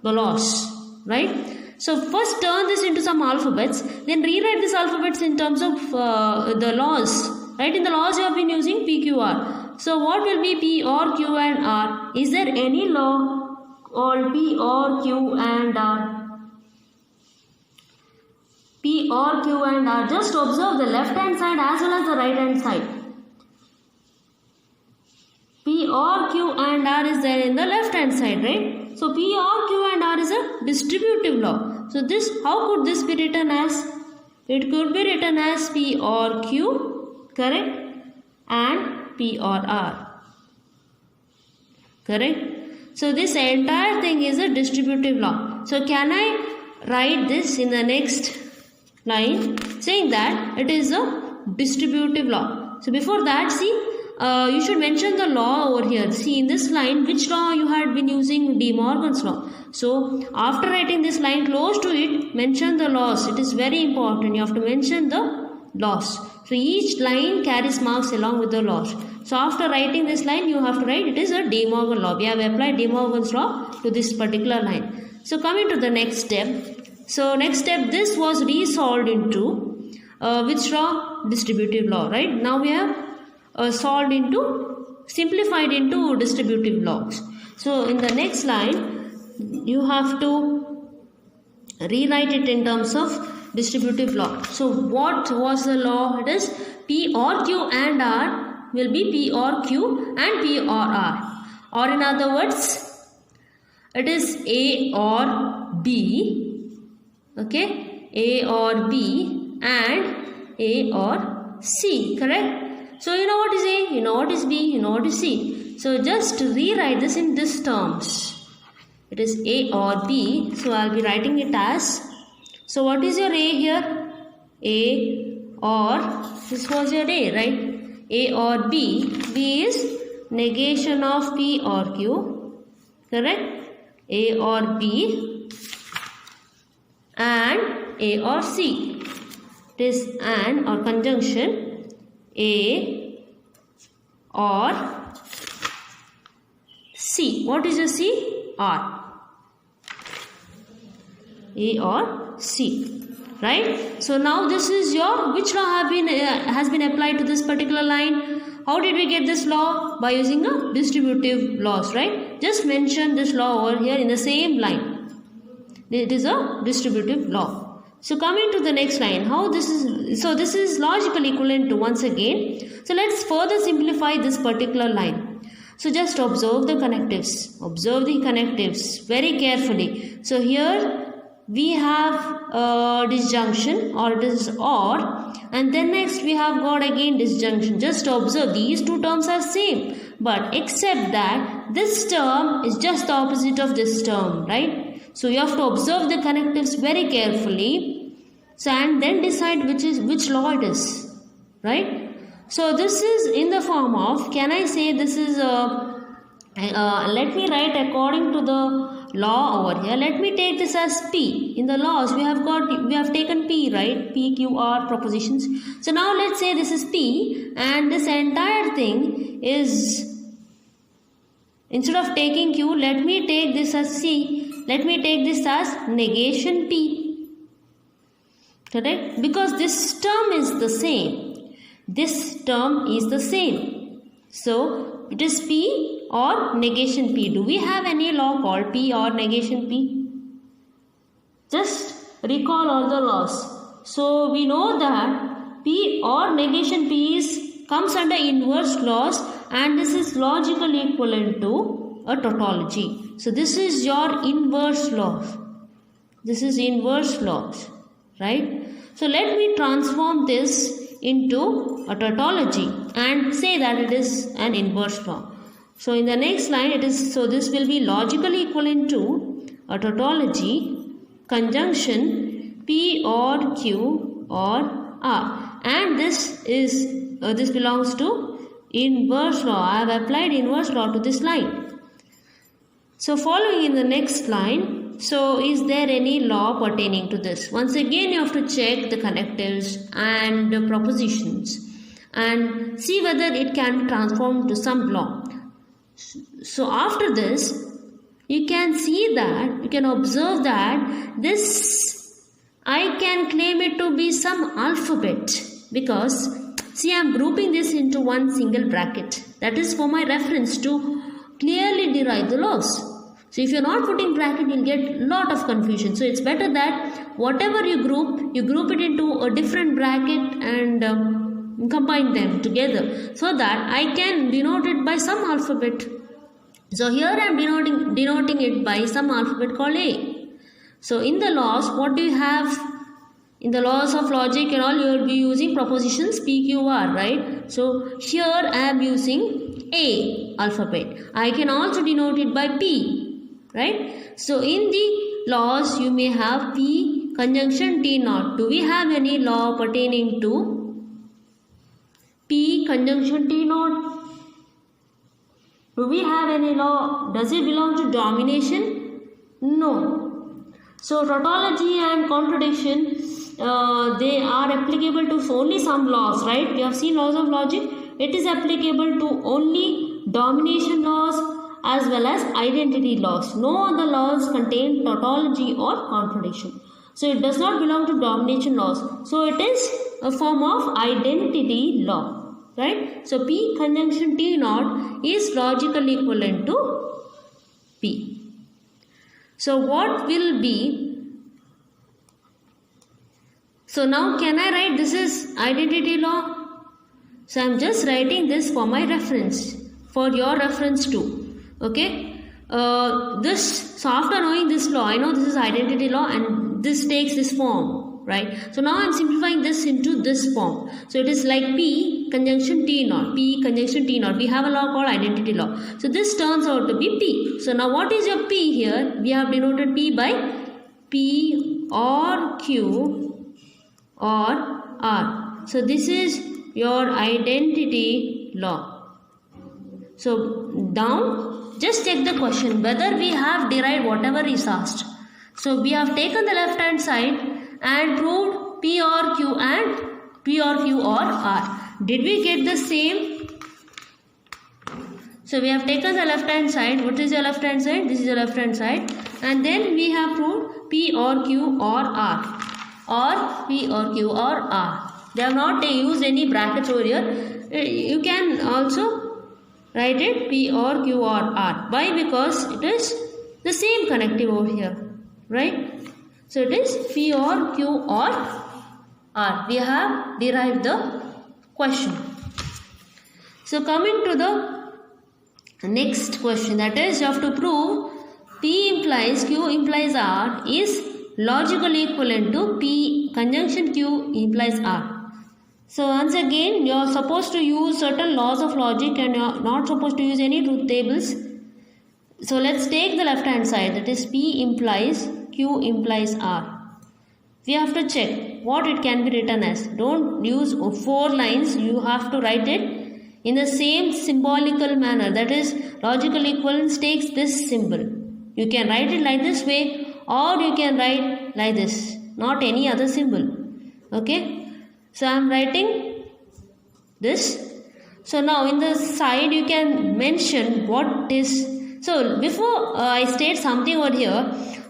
the laws, right? So first turn this into some alphabets, then rewrite these alphabets in terms of the laws, right? In the laws you have been using PQR. So what will be P or Q and R? Is there any law or P or Q and R? P or Q and R. Just observe the left hand side as well as the right hand side. P or Q and R is there in the left hand side, right? So P or Q and R is a distributive law. So this, how could this be written as? It could be written as P or Q, correct? And P or R, correct? So this entire thing is a distributive law. So can I write this in the next line saying that it is a distributive law? So before that, see, you should mention the law over here. See in this line which law you had been using, De Morgan's law. So after writing this line close to it, mention the laws. It is very important. You have to mention the laws. So each line carries marks along with the laws. So after writing this line, you have to write it is a De Morgan law. We have applied De Morgan's law to this particular line. So coming to the next step. So next step, this was resolved into which law? Distributive law, right? Now we have simplified into distributive laws. So in the next line, you have to rewrite it in terms of distributive law. So what was the law? It is P or Q and R will be P or Q and P or R. Or in other words, it is A or B, okay, A or B and A or C, correct? So you know what is A, you know what is B, you know what is C. So just rewrite this in these terms. It is A or B, so I'll be writing it as, so what is your A here? A or, this was your A, right? A or B. B is negation of P or Q, correct? A or B and A or C. It is an or conjunction A or C. What is your C? R. A or C. Right? So now this is your, which law has been applied to this particular line? How did we get this law? By using a distributive laws, right? Just mention this law over here in the same line. It is a distributive law. So coming to the next line, how this is, so this is logical equivalent to once again. So let's further simplify this particular line. So just observe the connectives. Observe the connectives very carefully. So here we have disjunction, or it is OR, and then next we have got again disjunction. Just observe, these two terms are same, but except that this term is just the opposite of this term, right? So you have to observe the connectives very carefully, so and then decide which law it is, right? So this is in the form of, can I say this is let me write according to the law over here. Let me take this as P. In the laws we have taken P, right? P, Q, R propositions. So now let's say this is P, and this entire thing is, instead of taking Q, let me take this as C. Let me take this as negation P. Correct? Because this term is the same. This term is the same. So it is P or negation P. Do we have any law called P or negation P? Just recall all the laws. So we know that P or negation P comes under inverse laws, and this is logically equivalent to a tautology. So this is your inverse laws. This is inverse laws, right? So let me transform this into a tautology and say that it is an inverse law. So in the next line it is, so this will be logically equivalent to a tautology conjunction P or Q or R, and this belongs to inverse law. I have applied inverse law to this line. So following in the next line, so is there any law pertaining to this? Once again you have to check the connectives and the propositions and see whether it can be transformed to some law. So after this, you can see that, you can observe that this, I can claim it to be some alphabet, because see, I am grouping this into one single bracket. That is for my reference to clearly derive the laws. So if you are not putting bracket, you will get lot of confusion. So it's better that whatever you group it into a different bracket and combine them together, so that I can denote it by some alphabet. So here I am denoting it by some alphabet called A. So in the laws, what do you have? In the laws of logic and all, you will be using propositions P, Q, R, right? So here I am using A alphabet. I can also denote it by P, right? So in the laws, you may have P conjunction T naught. Do we have any law pertaining to P conjunction T naught? Do we have any law? Does it belong to domination? No. So tautology and contradiction, they are applicable to only some laws, right? We have seen laws of logic. It is applicable to only domination laws as well as identity laws. No other laws contain tautology or contradiction. So it does not belong to domination laws. So it is a form of identity law, right? So P conjunction T naught is logically equivalent to P. So what will be, so now can I write this is identity law? So I am just writing this for my reference, for your reference too. Okay. So after knowing this law, I know this is identity law and this takes this form, right? So now I am simplifying this into this form. So it is like P conjunction T naught, P conjunction T naught. We have a law called identity law. So this turns out to be P. So now what is your P here? We have denoted P by P or Q or R. So this is your identity law. So now just check the question whether we have derived whatever is asked. So we have taken the left hand side and proved P or Q or R. Did we get the same? So we have taken the left hand side. What is the left hand side? This is the left hand side. And then we have proved P or Q or R. Or P or Q or R. They have not used any brackets over here. You can also write it P or Q or R. Why? Because it is the same connective over here, right? So it is P or Q or R. We have derived the question. So coming to the next question, that is you have to prove P implies Q implies R is logically equivalent to P conjunction Q implies R. So once again, you are supposed to use certain laws of logic and you are not supposed to use any truth tables. So let's take the left hand side, that is P implies Q implies R. We have to check what it can be written as. Don't use 4 lines, you have to write it in the same symbolical manner, that is logical equivalence takes this symbol. You can write it like this way, or you can write like this, not any other symbol. Okay, so I am writing this. So now in the side you can mention what is. So before I state something over here,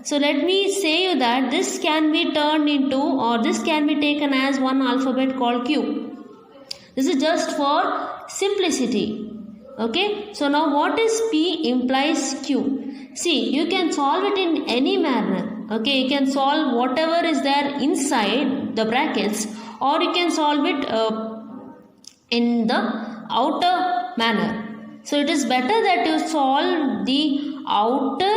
so let me say you that this can be turned into, or this can be taken as one alphabet called Q. This is just for simplicity. Okay, so now what is P implies Q? See, you can solve it in any manner. Okay, you can solve whatever is there inside the brackets, or you can solve it in the outer manner. So it is better that you solve the outer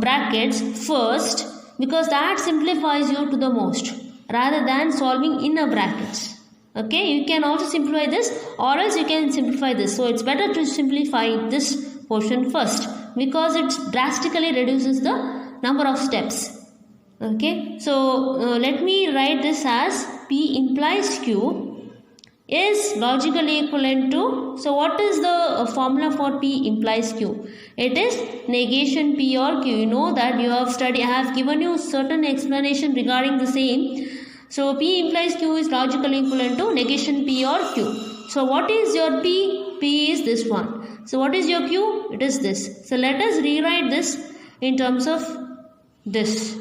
brackets first, because that simplifies you to the most, rather than solving inner brackets. Okay, you can also simplify this, or else you can simplify this. So it's better to simplify this portion first, because it drastically reduces the number of steps. Okay, so let me write this as P implies Q is logically equivalent to, so what is the formula for P implies Q? It is negation P or Q. You know that you have studied, I have given you certain explanation regarding the same. So P implies Q is logically equivalent to negation P or Q. So what is your P? P is this one. So what is your Q? It is this. So let us rewrite this in terms of this.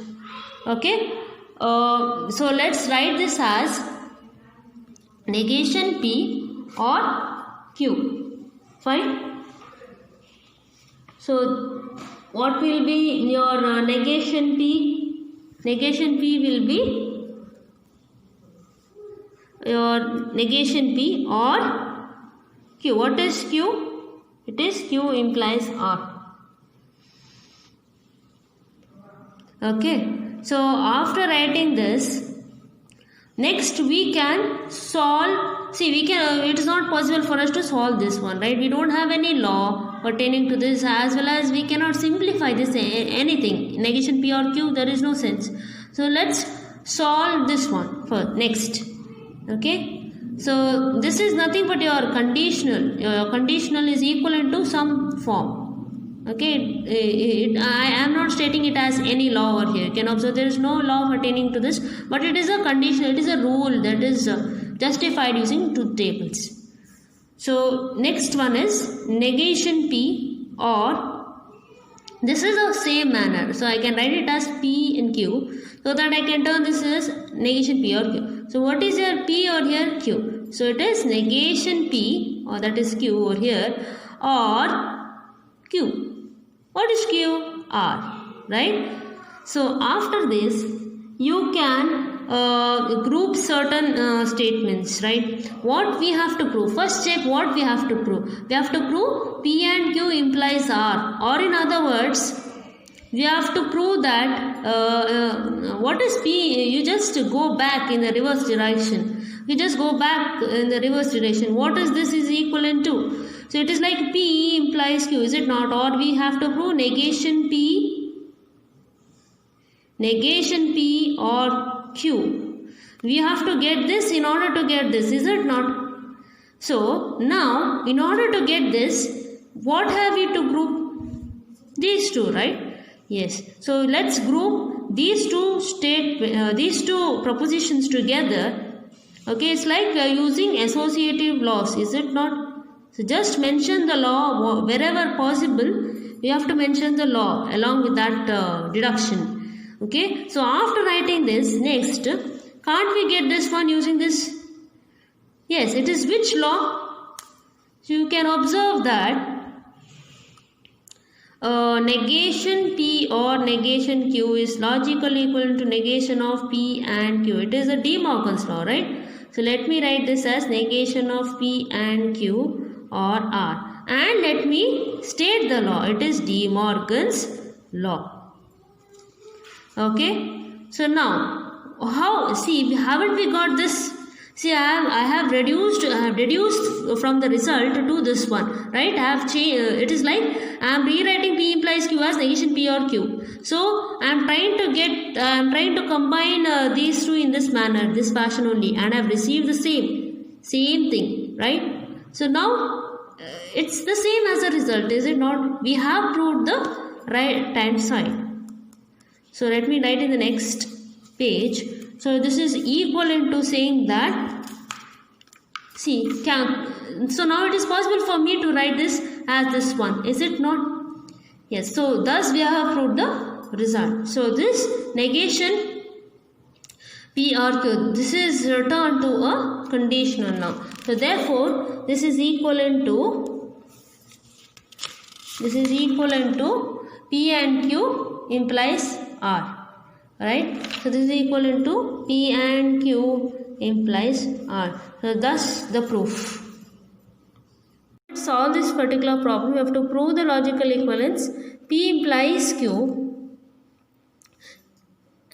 Okay. So let's write this as negation P or Q. Fine. So what will be your negation P? Negation P will be your negation P or Q. What is Q? It is Q implies R. Okay. So after writing this, next we can solve. See, we can. It is not possible for us to solve this one, right? We don't have any law pertaining to this, as well as we cannot simplify this anything. Negation P or Q, there is no sense. So let's solve this one first. Next. Okay, so this is nothing but your conditional. Your conditional is equivalent to some form. Okay, I am not stating it as any law over here. You can observe there is no law pertaining to this, but it is a conditional. It is a rule that is justified using two tables. So next one is negation P, or this is the same manner. So I can write it as P and Q, so that I can turn this as negation P or Q. So what is your P or here? Q. So it is negation P, or that is Q over here, or Q. What is Q? R. Right? So after this, you can group certain statements, right? What we have to prove? First check what we have to prove. We have to prove P and Q implies R, or in other words, we have to prove that what is P? You just go back in the reverse direction. You just go back in the reverse direction. What is this is equivalent to? So it is like P implies Q, is it not? Or we have to prove negation P or Q. We have to get this in order to get this, is it not? So now in order to get this, what have we to group? These two, right? Yes. So let's group these two propositions together. Okay, it's like using associative laws, is it not? So just mention the law wherever possible. We have to mention the law along with that deduction. Okay. So after writing this, next, can't we get this one using this? Yes. It is which law? So you can observe that negation P or negation Q is logically equivalent to negation of P and Q. It is a De Morgan's law, right? So let me write this as negation of P and Q or R. And let me state the law. It is De Morgan's law. Okay. So now, how? See, haven't we got this? See, I have reduced from the result to this one, right? I have changed. It is like I am rewriting P implies Q as negation P or Q. So I am trying to combine these two in this manner, this fashion only, and I have received the same thing, right? So now it's the same as a result, is it not? We have proved the right hand side. So let me write in the next page. So this is equivalent to saying that, see, so now it is possible for me to write this as this one, is it not? Yes, so thus we have proved the result. So this negation P or Q, this is returned to a conditional now. So therefore this is equivalent to P and Q implies R, right? So this is equivalent to P and Q implies R. So thus the proof. To solve this particular problem, we have to prove the logical equivalence. P implies Q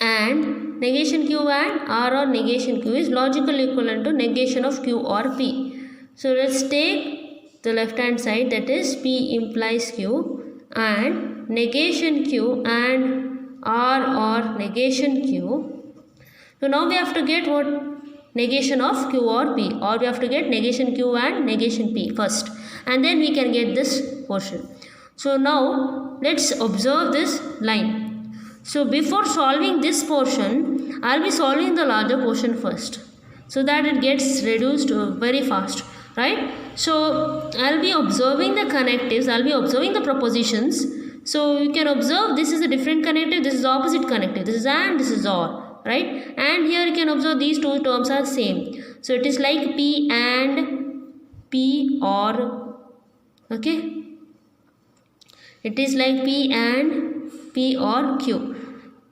and negation Q and R or negation Q is logical equivalent to negation of Q or P. So let's take the left hand side, that is P implies Q and negation Q and R or negation Q. So now we have to get what? Negation of Q or P, or we have to get negation Q and negation P first, and then we can get this portion. So now let's observe this line. So before solving this portion, I'll be solving the larger portion first, so that it gets reduced very fast, right? So I'll be observing the connectives, I'll be observing the propositions. So you can observe this is a different connective, this is opposite connective, this is and, this is or, right? And here you can observe these two terms are same. So it is like P and P or, okay? It is like P and P or Q.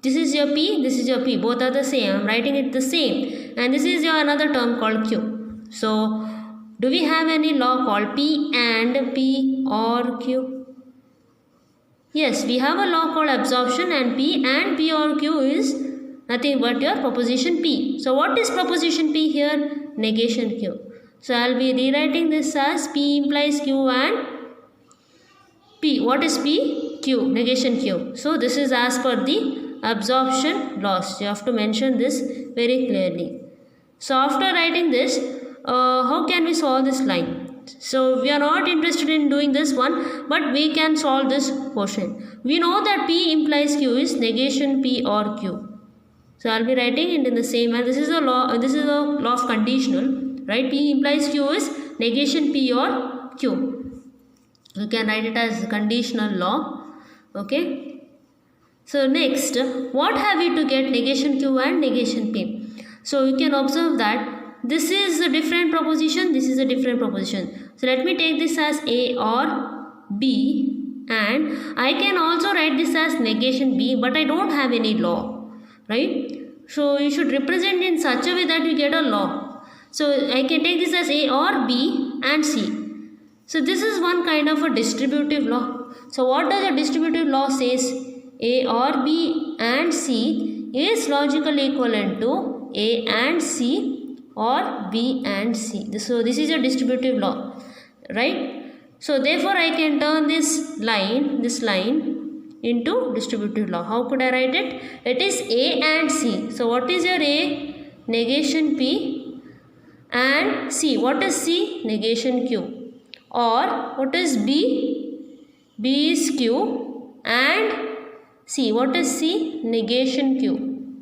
This is your P, this is your P. Both are the same. I am writing it the same. And this is your another term called Q. So do we have any law called P and P or Q? Yes, we have a law called absorption, and P and P or Q is nothing but your proposition P. So what is proposition P here? Negation Q. So I will be rewriting this as P implies Q and P. What is P? Q. Negation Q. So this is as per the absorption laws. You have to mention this very clearly. So after writing this, how can we solve this line? So we are not interested in doing this one, but we can solve this portion. We know that P implies Q is negation P or Q. So I'll be writing it in the same, and this is a law. This is a law of conditional, right? P implies Q is negation P or Q. You can write it as conditional law. Okay. So next, what have we to get negation Q and negation P? So you can observe that this is a different proposition. This is a different proposition. So let me take this as A or B, and I can also write this as negation B, but I don't have any law, right? So you should represent in such a way that you get a law. So I can take this as A or B and C. So this is one kind of a distributive law. So what does a distributive law says? A or B and C is logically equivalent to A and C or B and C. So this is a distributive law, right? So therefore I can turn this line into distributive law. How could I write it? It is A and C. So what is your A? Negation P, and C. What is C? Negation Q. Or what is B? B is Q, and C. What is C? Negation Q.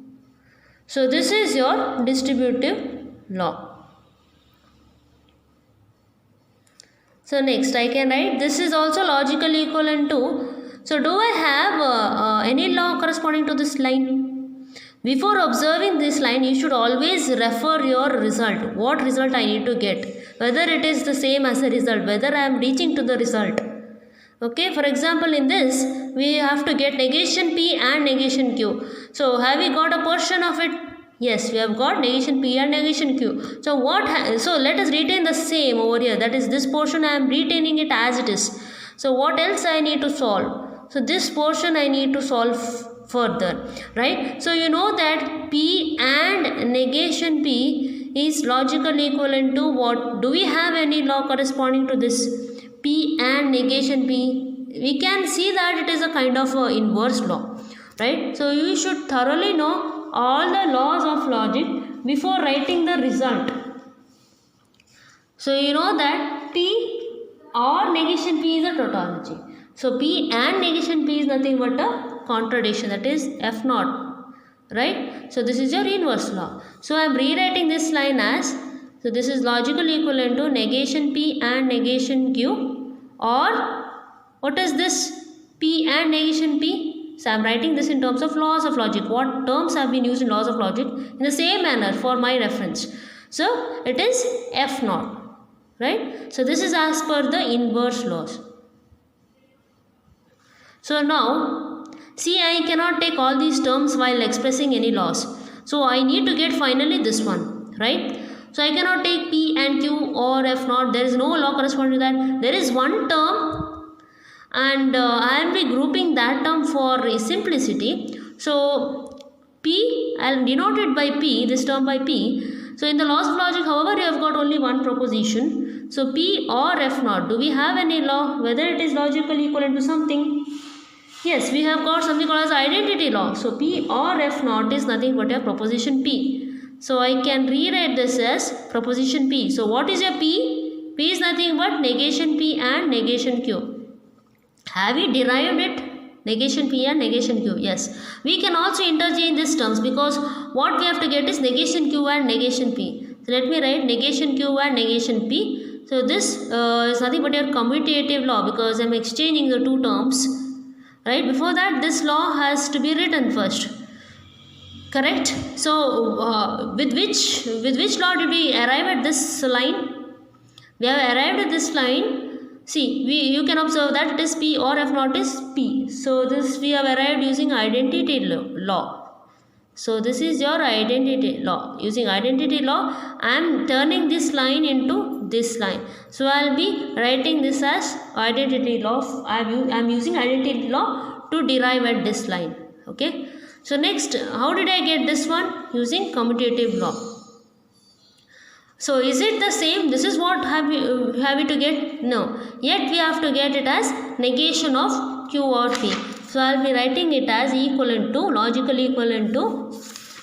So this is your distributive law. So next I can write this is also logically equivalent to. So do I have any law corresponding to this line? Before observing this line, you should always refer your result. What result I need to get? Whether it is the same as a result, whether I am reaching to the result. Okay, for example, in this, we have to get negation P and negation Q. So have we got a portion of it? Yes, we have got negation P and negation Q. So so let us retain the same over here. That is, this portion I am retaining it as it is. So what else I need to solve? So this portion I need to solve further, right? So you know that P and negation P is logically equivalent to what? Do we have any law corresponding to this P and negation P? We can see that it is a kind of inverse law, right? So you should thoroughly know all the laws of logic before writing the result. So you know that P or negation P is a tautology. So P and negation P is nothing but a contradiction, that is F naught, right? So this is your inverse law. So I am rewriting this line as, so this is logical equivalent to negation P and negation Q, or what is this P and negation P? So I am writing this in terms of laws of logic. What terms have been used in laws of logic in the same manner for my reference. So it is F naught, right? So this is as per the inverse laws. So now, see, I cannot take all these terms while expressing any laws. So I need to get finally this one, right? So I cannot take P and Q or F naught. There is no law corresponding to that. There is one term, and I will be grouping that term for simplicity. So P, I will denote it by P, this term by P. So in the laws of logic, however, you have got only one proposition. So P or F naught, do we have any law whether it is logically equivalent to something? Yes, we have got something called as identity law. So P or F naught is nothing but a proposition P. So I can rewrite this as proposition P. So what is a P? P is nothing but negation P and negation Q. Have we derived it? Negation P and negation Q. Yes. We can also interchange these terms, because what we have to get is negation Q and negation P. So let me write negation Q and negation P. So this is nothing but your commutative law, because I am exchanging the two terms. Right? Before that, this law has to be written first. Correct? So with which law did we arrive at this line? We have arrived at this line. See, you can observe that it is P or F naught is P. So this we have arrived using identity law. So this is your identity law. Using identity law, I am turning this line into this line. So I will be writing this as identity law. I am using identity law to derive at this line. Okay. So next, how did I get this one? Using commutative law. So is it the same? This is what have we to get? No. Yet we have to get it as negation of Q or P. So I will be writing it as equivalent to, logically equivalent to.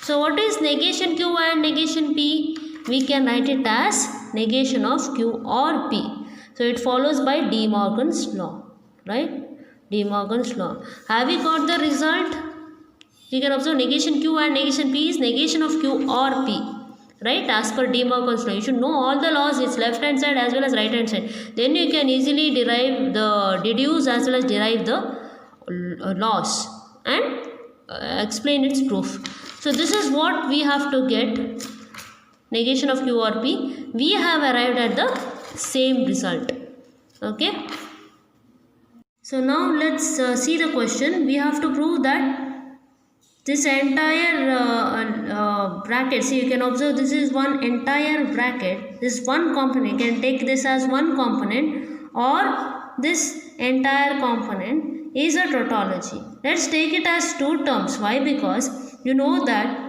So what is negation Q and negation P? We can write it as negation of Q or P. So it follows by De Morgan's law, right? De Morgan's law. Have we got the result? You can observe negation Q and negation P is negation of Q or P, right? As per De Morgan's law. You should know all the laws, its left hand side as well as right hand side. Then you can easily deduce as well as derive the laws and explain its proof. So this is what we have to get. Negation of Q or P. We have arrived at the same result. Okay. So now let's see the question. We have to prove that this entire bracket, see, you can observe this is one entire bracket. This one component, you can take this as one component, or this entire component is a tautology. Let's take it as two terms. Why? Because you know that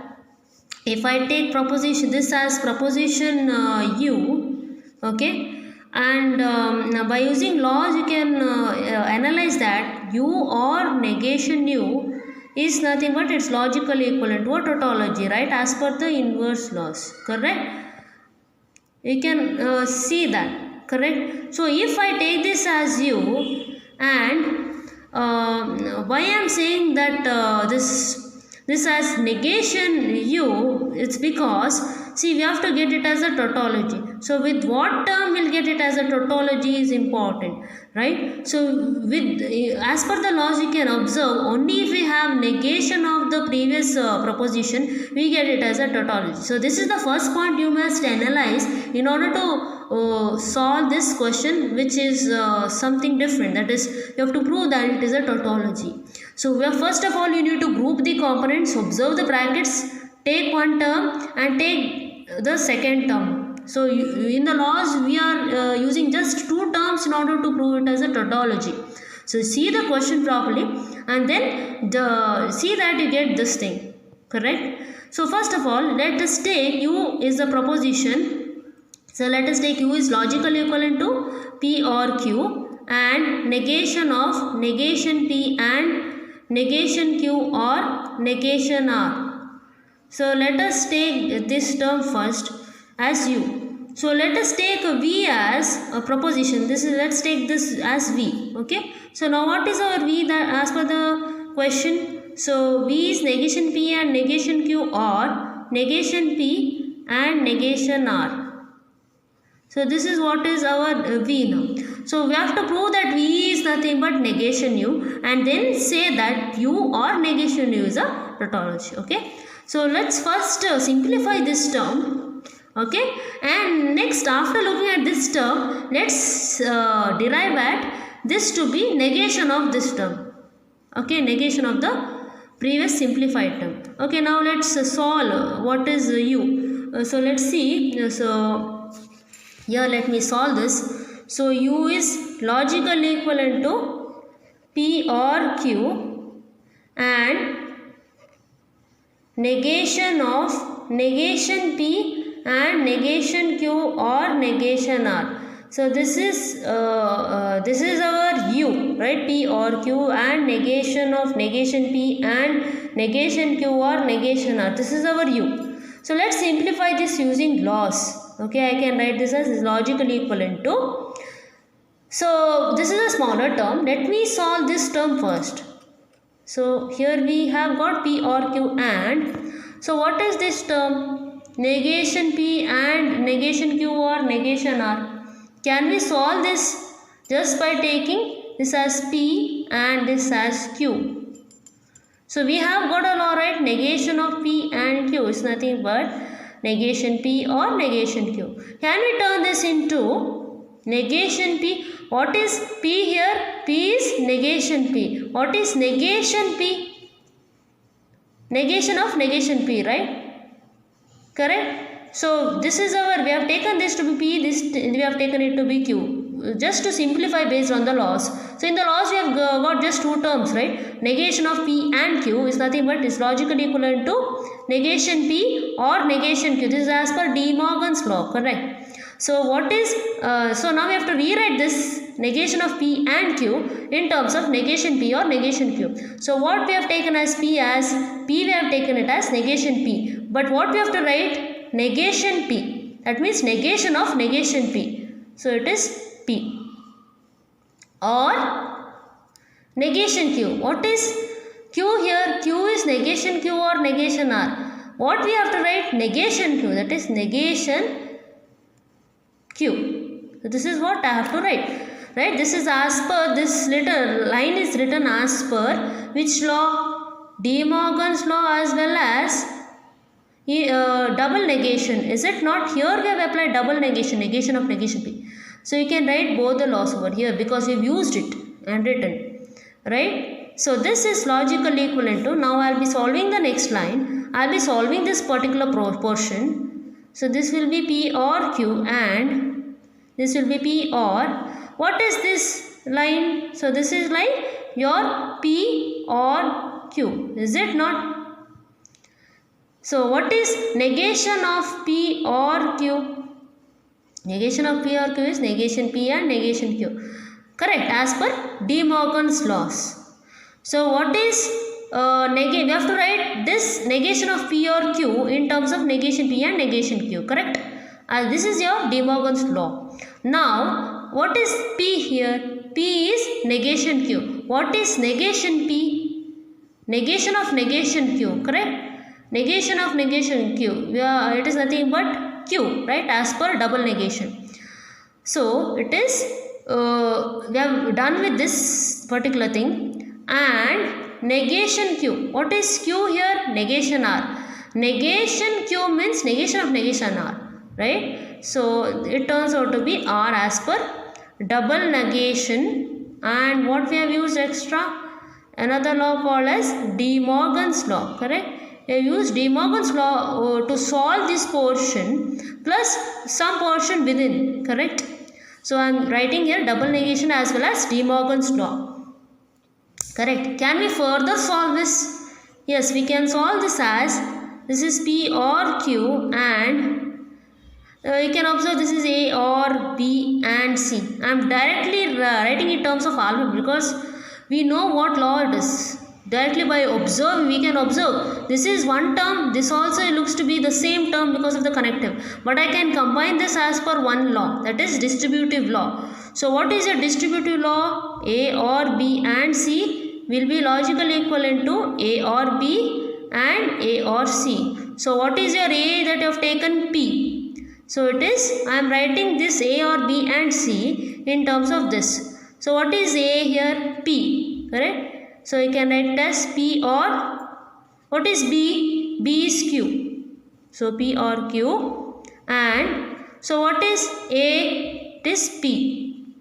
if I take proposition, this as proposition U, okay, and by using laws you can analyze that U or negation U is nothing but its logical equivalent to a tautology, right, as per the inverse laws, correct? You can see that, correct? So if I take this as U, and why I am saying that this as negation U, it's because, see, we have to get it as a tautology. So with what term we'll get it as a tautology is important, right? So with as per the laws you can observe, only if we have negation of the previous proposition we get it as a tautology. So this is the first point you must analyze in order to solve this question, which is something different. That is, you have to prove that it is a tautology. So first of all you need to group the components, observe the brackets, take one term and take the second term. So in the laws we are using just two terms in order to prove it as a tautology. So see the question properly and then see that you get this thing, correct? So first of all, let us take U is the proposition. So let us take U is logically equivalent to P or Q, and negation of negation P and negation Q or negation R. So let us take this term first as U. So let us take V as a proposition. Let's take this as V. Okay. So now what is our V that as per the question? So V is negation P and negation Q, or negation P and negation R. So this is what is our V now. So we have to prove that V is nothing but negation U, and then say that U or negation U is a tautology. Okay. So let's first simplify this term. Okay. And next, after looking at this term, let's derive at this to be negation of this term. Okay. Negation of the previous simplified term. Okay. Now let's solve what is U. So let's see. So here let me solve this. So U is logically equivalent to P or Q, and negation of negation P and negation Q or negation R. So this is our U, right? P or Q, and negation of negation P and negation Q or negation R. This is our U. So let's simplify this using laws. Okay, I can write this as logically equivalent to. So this is a smaller term. Let me solve this term first. So here we have got P or Q, and so what is this term? Negation P and negation Q or negation R. Can we solve this just by taking this as P and this as Q? So we have got a law, right? Negation of P and Q is nothing but negation P or negation Q. Can we turn this into negation P? What is P here? P is negation P. What is negation P? Negation of negation P, right? Correct? So this is our, we have taken this to be P, this we have taken it to be Q. Just to simplify based on the laws. So in the laws we have got just two terms, right? Negation of P and Q is nothing but is logically equivalent to negation P or negation Q. This is as per De Morgan's law, correct? So what is, so now we have to rewrite this negation of P and Q in terms of negation P or negation Q. So what we have taken as P, we have taken it as negation P. But what we have to write? Negation P. That means negation of negation P. So it is P. Or negation Q. What is Q here? Q is negation Q or negation R. What we have to write? Negation Q. That is negation Q. So this is what I have to write. Right? This is as per, this little line is written as per which law? De Morgan's law as well as double negation. Is it not? Here we have applied double negation, negation of negation P. So you can write both the laws over here because we have used it and written. Right? So this is logically equivalent to, now I will be solving the next line. I will be solving this particular portion. So this will be P or Q and this will be P or, what is this line? So this is like your P or Q. Is it not? So what is negation of P or Q? Negation of P or Q is negation P and negation Q. Correct, as per De Morgan's laws. So what is we have to write this negation of P or Q in terms of negation P and negation Q. Correct? This is your De Morgan's law. Now what is P here? P is negation Q. What is negation P? Negation of negation Q. Correct? Negation of negation Q. It is nothing but Q, right? As per double negation. So it is, we have done with this particular thing. And negation Q. What is Q here? Negation R. Negation Q means negation of negation R. Right? So it turns out to be R as per double negation. And what we have used extra? Another law called as De Morgan's law. Correct? We have used De Morgan's law to solve this portion plus some portion within. Correct? So I am writing here double negation as well as De Morgan's law. Correct? Can we further solve this? Yes, we can solve this as, this is P or Q and you can observe this is A or B and C. I am directly writing in terms of alphabet because we know what law it is. Directly by observing, we can observe this is one term, this also looks to be the same term because of the connective, but I can combine this as per one law, that is distributive law. So what is a distributive law? A or B and C will be logically equivalent to A or B and A or C. So what is your A that you have taken? P. So it is, I am writing this A or B and C in terms of this. So what is A here? P, correct? So you can write it as P or, what is B? B is Q. So P or Q. And so what is A? It is P.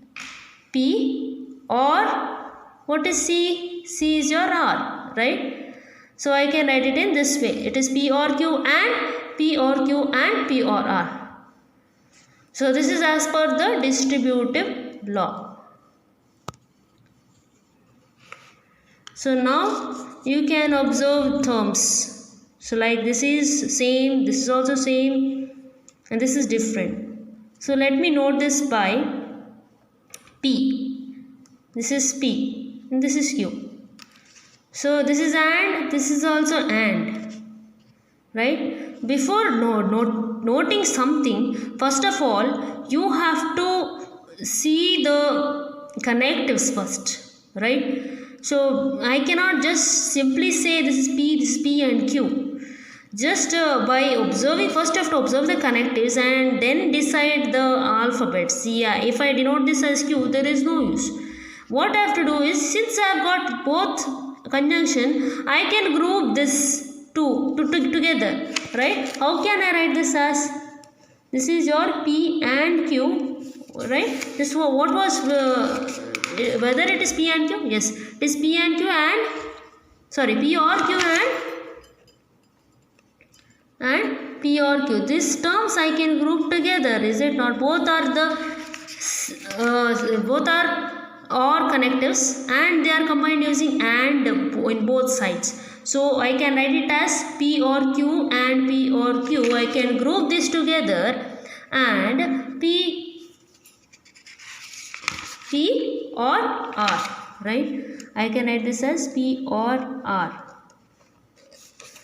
P or what is C? C is your R, right? So I can write it in this way. It is P or Q and P or Q and P or R. So this is as per the distributive law. So now you can observe terms. So like this is same, this is also same, and this is different. So let me note this by P. This is P and this is Q. So this is AND, this is also AND. Right? Before noting something, first of all, you have to see the connectives first. Right? So I cannot just simply say this is P and Q. Just by observing, first you have to observe the connectives and then decide the alphabets. Yeah, if I denote this as Q, there is no use. What I have to do is, since I have got both conjunction, I can group this together. Right? How can I write this as? This is your P and Q. Right? This what was whether it is P and Q? Yes, it is P and Q and P or Q and P or Q. These terms I can group together, is it not? Both are or connectives and they are combined using AND in both sides. So I can write it as P or Q and P or Q. I can group this together and P or R, right? I can write this as P or R.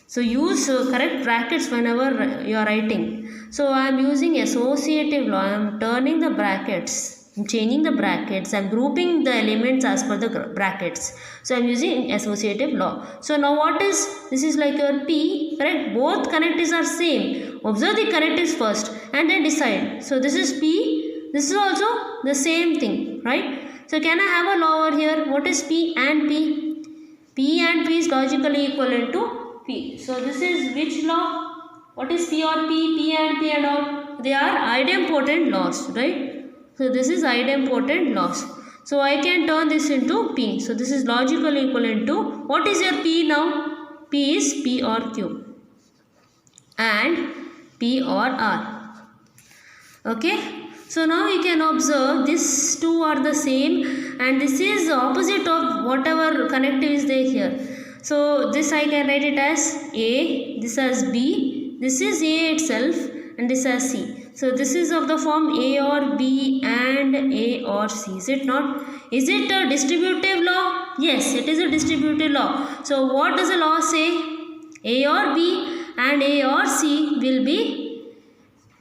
So use correct brackets whenever you are writing. So I am using associative law. I am turning the brackets, I am changing the brackets, I am grouping the elements as per the brackets. So I am using associative law. So now what is, this is like your P, correct? Both connectives are same. Observe the connectives first and then decide. So this is P, this is also the same thing, right? So can I have a law over here? What is P and P? P and P is logically equivalent to P. So this is which law? What is P or P? P and P and all. They are idempotent laws, right? So this is idempotent laws. So I can turn this into P. So this is logically equivalent to, what is your P now? P is P or Q and P or R. Okay. So now we can observe these two are the same and this is the opposite of whatever connective is there here. So this I can write it as A, this as B, this is A itself and this as C. So this is of the form A or B and A or C. Is it not? Is it a distributive law? Yes, it is a distributive law. So what does the law say? A or B and A or C will be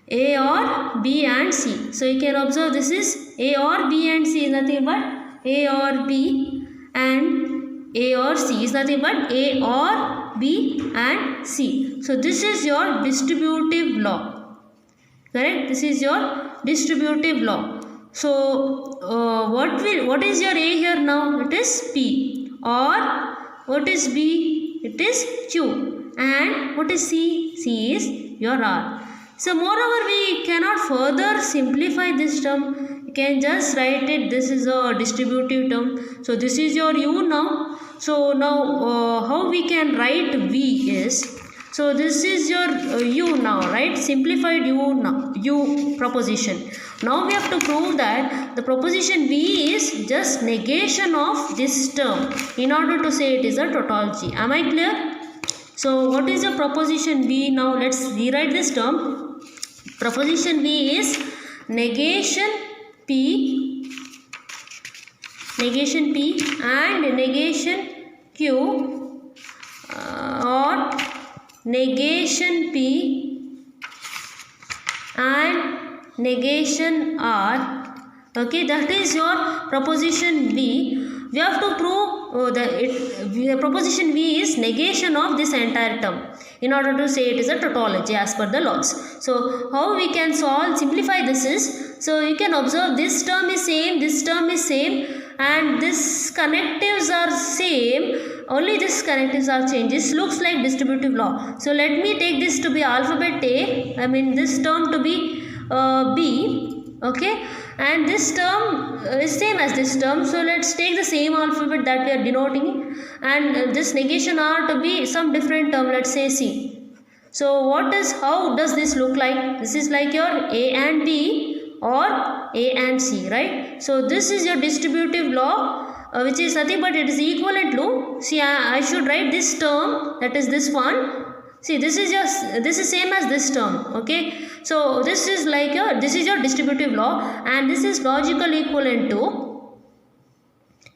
A or B and C. So you can observe this is A or B and C is nothing but A or B and A or C is nothing but A or B and C. So this is your distributive law. Correct? This is your distributive law. So what is your A here now? It is P. Or what is B? It is Q. And what is C? C is your R. So moreover, we cannot further simplify this term. You can just write it. This is a distributive term. So this is your U now. So now how we can write V is, so this is your U now, right? Simplified U now, U proposition. Now we have to prove that the proposition V is just negation of this term in order to say it is a tautology. Am I clear? So what is the proposition V now? Let's rewrite this term. Proposition V is negation P and negation Q or negation P and negation R. Okay, that is your proposition B. We have to prove the proposition B is negation of this entire term in order to say it is a tautology as per the laws. So how we can simplify this is, so you can observe this term is same, this term is same, and this connectives are same, only this connectives are changes. Looks like distributive law. So let me take this to be alphabet A, I mean this term to be B, okay, and this term is same as this term. So let's take the same alphabet that we are denoting, and this negation R to be some different term, let's say C. So how does this look like? This is like your A and B or A and C, right? So this is your distributive law, which is nothing but it is equivalent to, see, I should write this term, that is this one. See, this is same as this term, okay? So this is like this is your distributive law, and this is logical equivalent to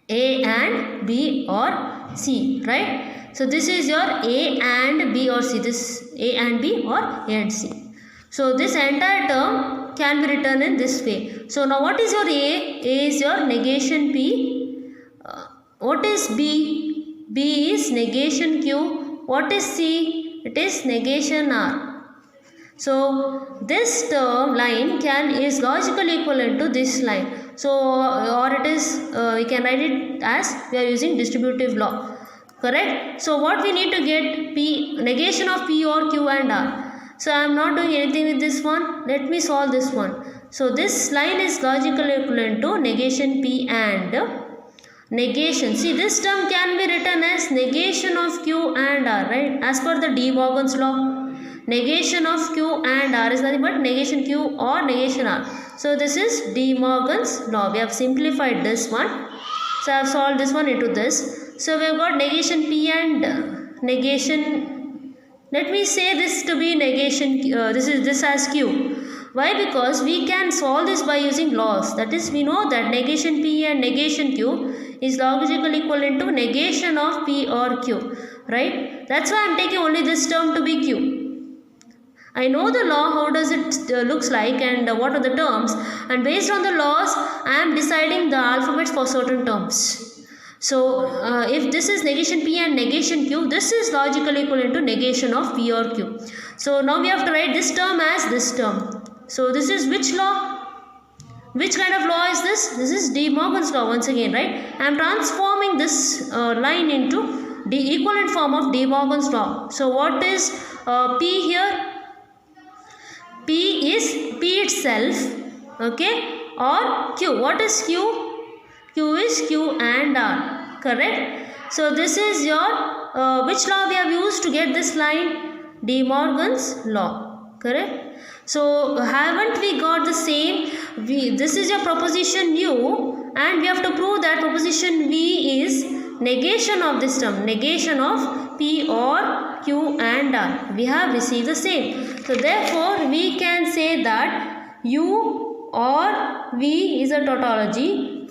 A and B or C, right? So this is your A and B or C, this A and B or A and C. So this entire term can be written in this way. So now what is your A? A is your negation P. What is B? B is negation Q. What is C? It is negation R. So this term line is logically equivalent to this line. So or it is we can write it as we are using distributive law. Correct? So what we need to get? P, negation of P or Q and R. So I am not doing anything with this one. Let me solve this one. So this line is logically equivalent to negation P and negation. See, this term can be written as negation of Q and R, right? As per the De Morgan's law, negation of Q and R is nothing but negation Q or negation R. So this is De Morgan's law. We have simplified this one. So I have solved this one into this. So we have got negation P and negation. Let me say this to be negation. This as Q. Why? Because we can solve this by using laws. That is, we know that negation P and negation Q is logically equivalent to negation of P or Q, right? That's why I am taking only this term to be Q. I know the law, how does it looks like, and what are the terms, and based on the laws I am deciding the alphabets for certain terms. So if this is negation P and negation Q, this is logically equivalent to negation of P or Q. So now we have to write this term as this term. So this is which law? Which kind of law is this? This is De Morgan's law once again, right? I am transforming this line into the equivalent form of De Morgan's law. So what is P here? P is P itself, okay, or Q. What is Q? Q is Q and R, correct? So this is your which law we have used to get this line? De Morgan's law, correct? So haven't we got the same? This is your proposition U, and we have to prove that proposition V is negation of this term, negation of P or Q and R. We have received the same. So therefore we can say that U or V is a tautology,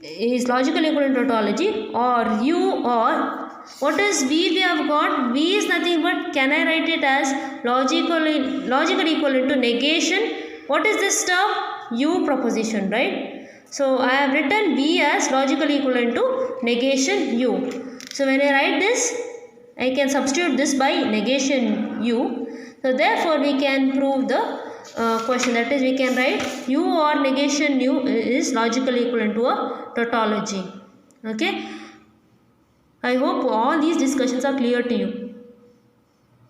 is logically equivalent to tautology, or U or what is V we have got? V is nothing but, can I write it as logically equivalent to negation? What is this term? U proposition, right? So I have written V as logically equivalent to negation U. So when I write this, I can substitute this by negation U. So therefore we can prove the question, that is we can write U or negation U is logically equivalent to a tautology. Okay. I hope all these discussions are clear to you.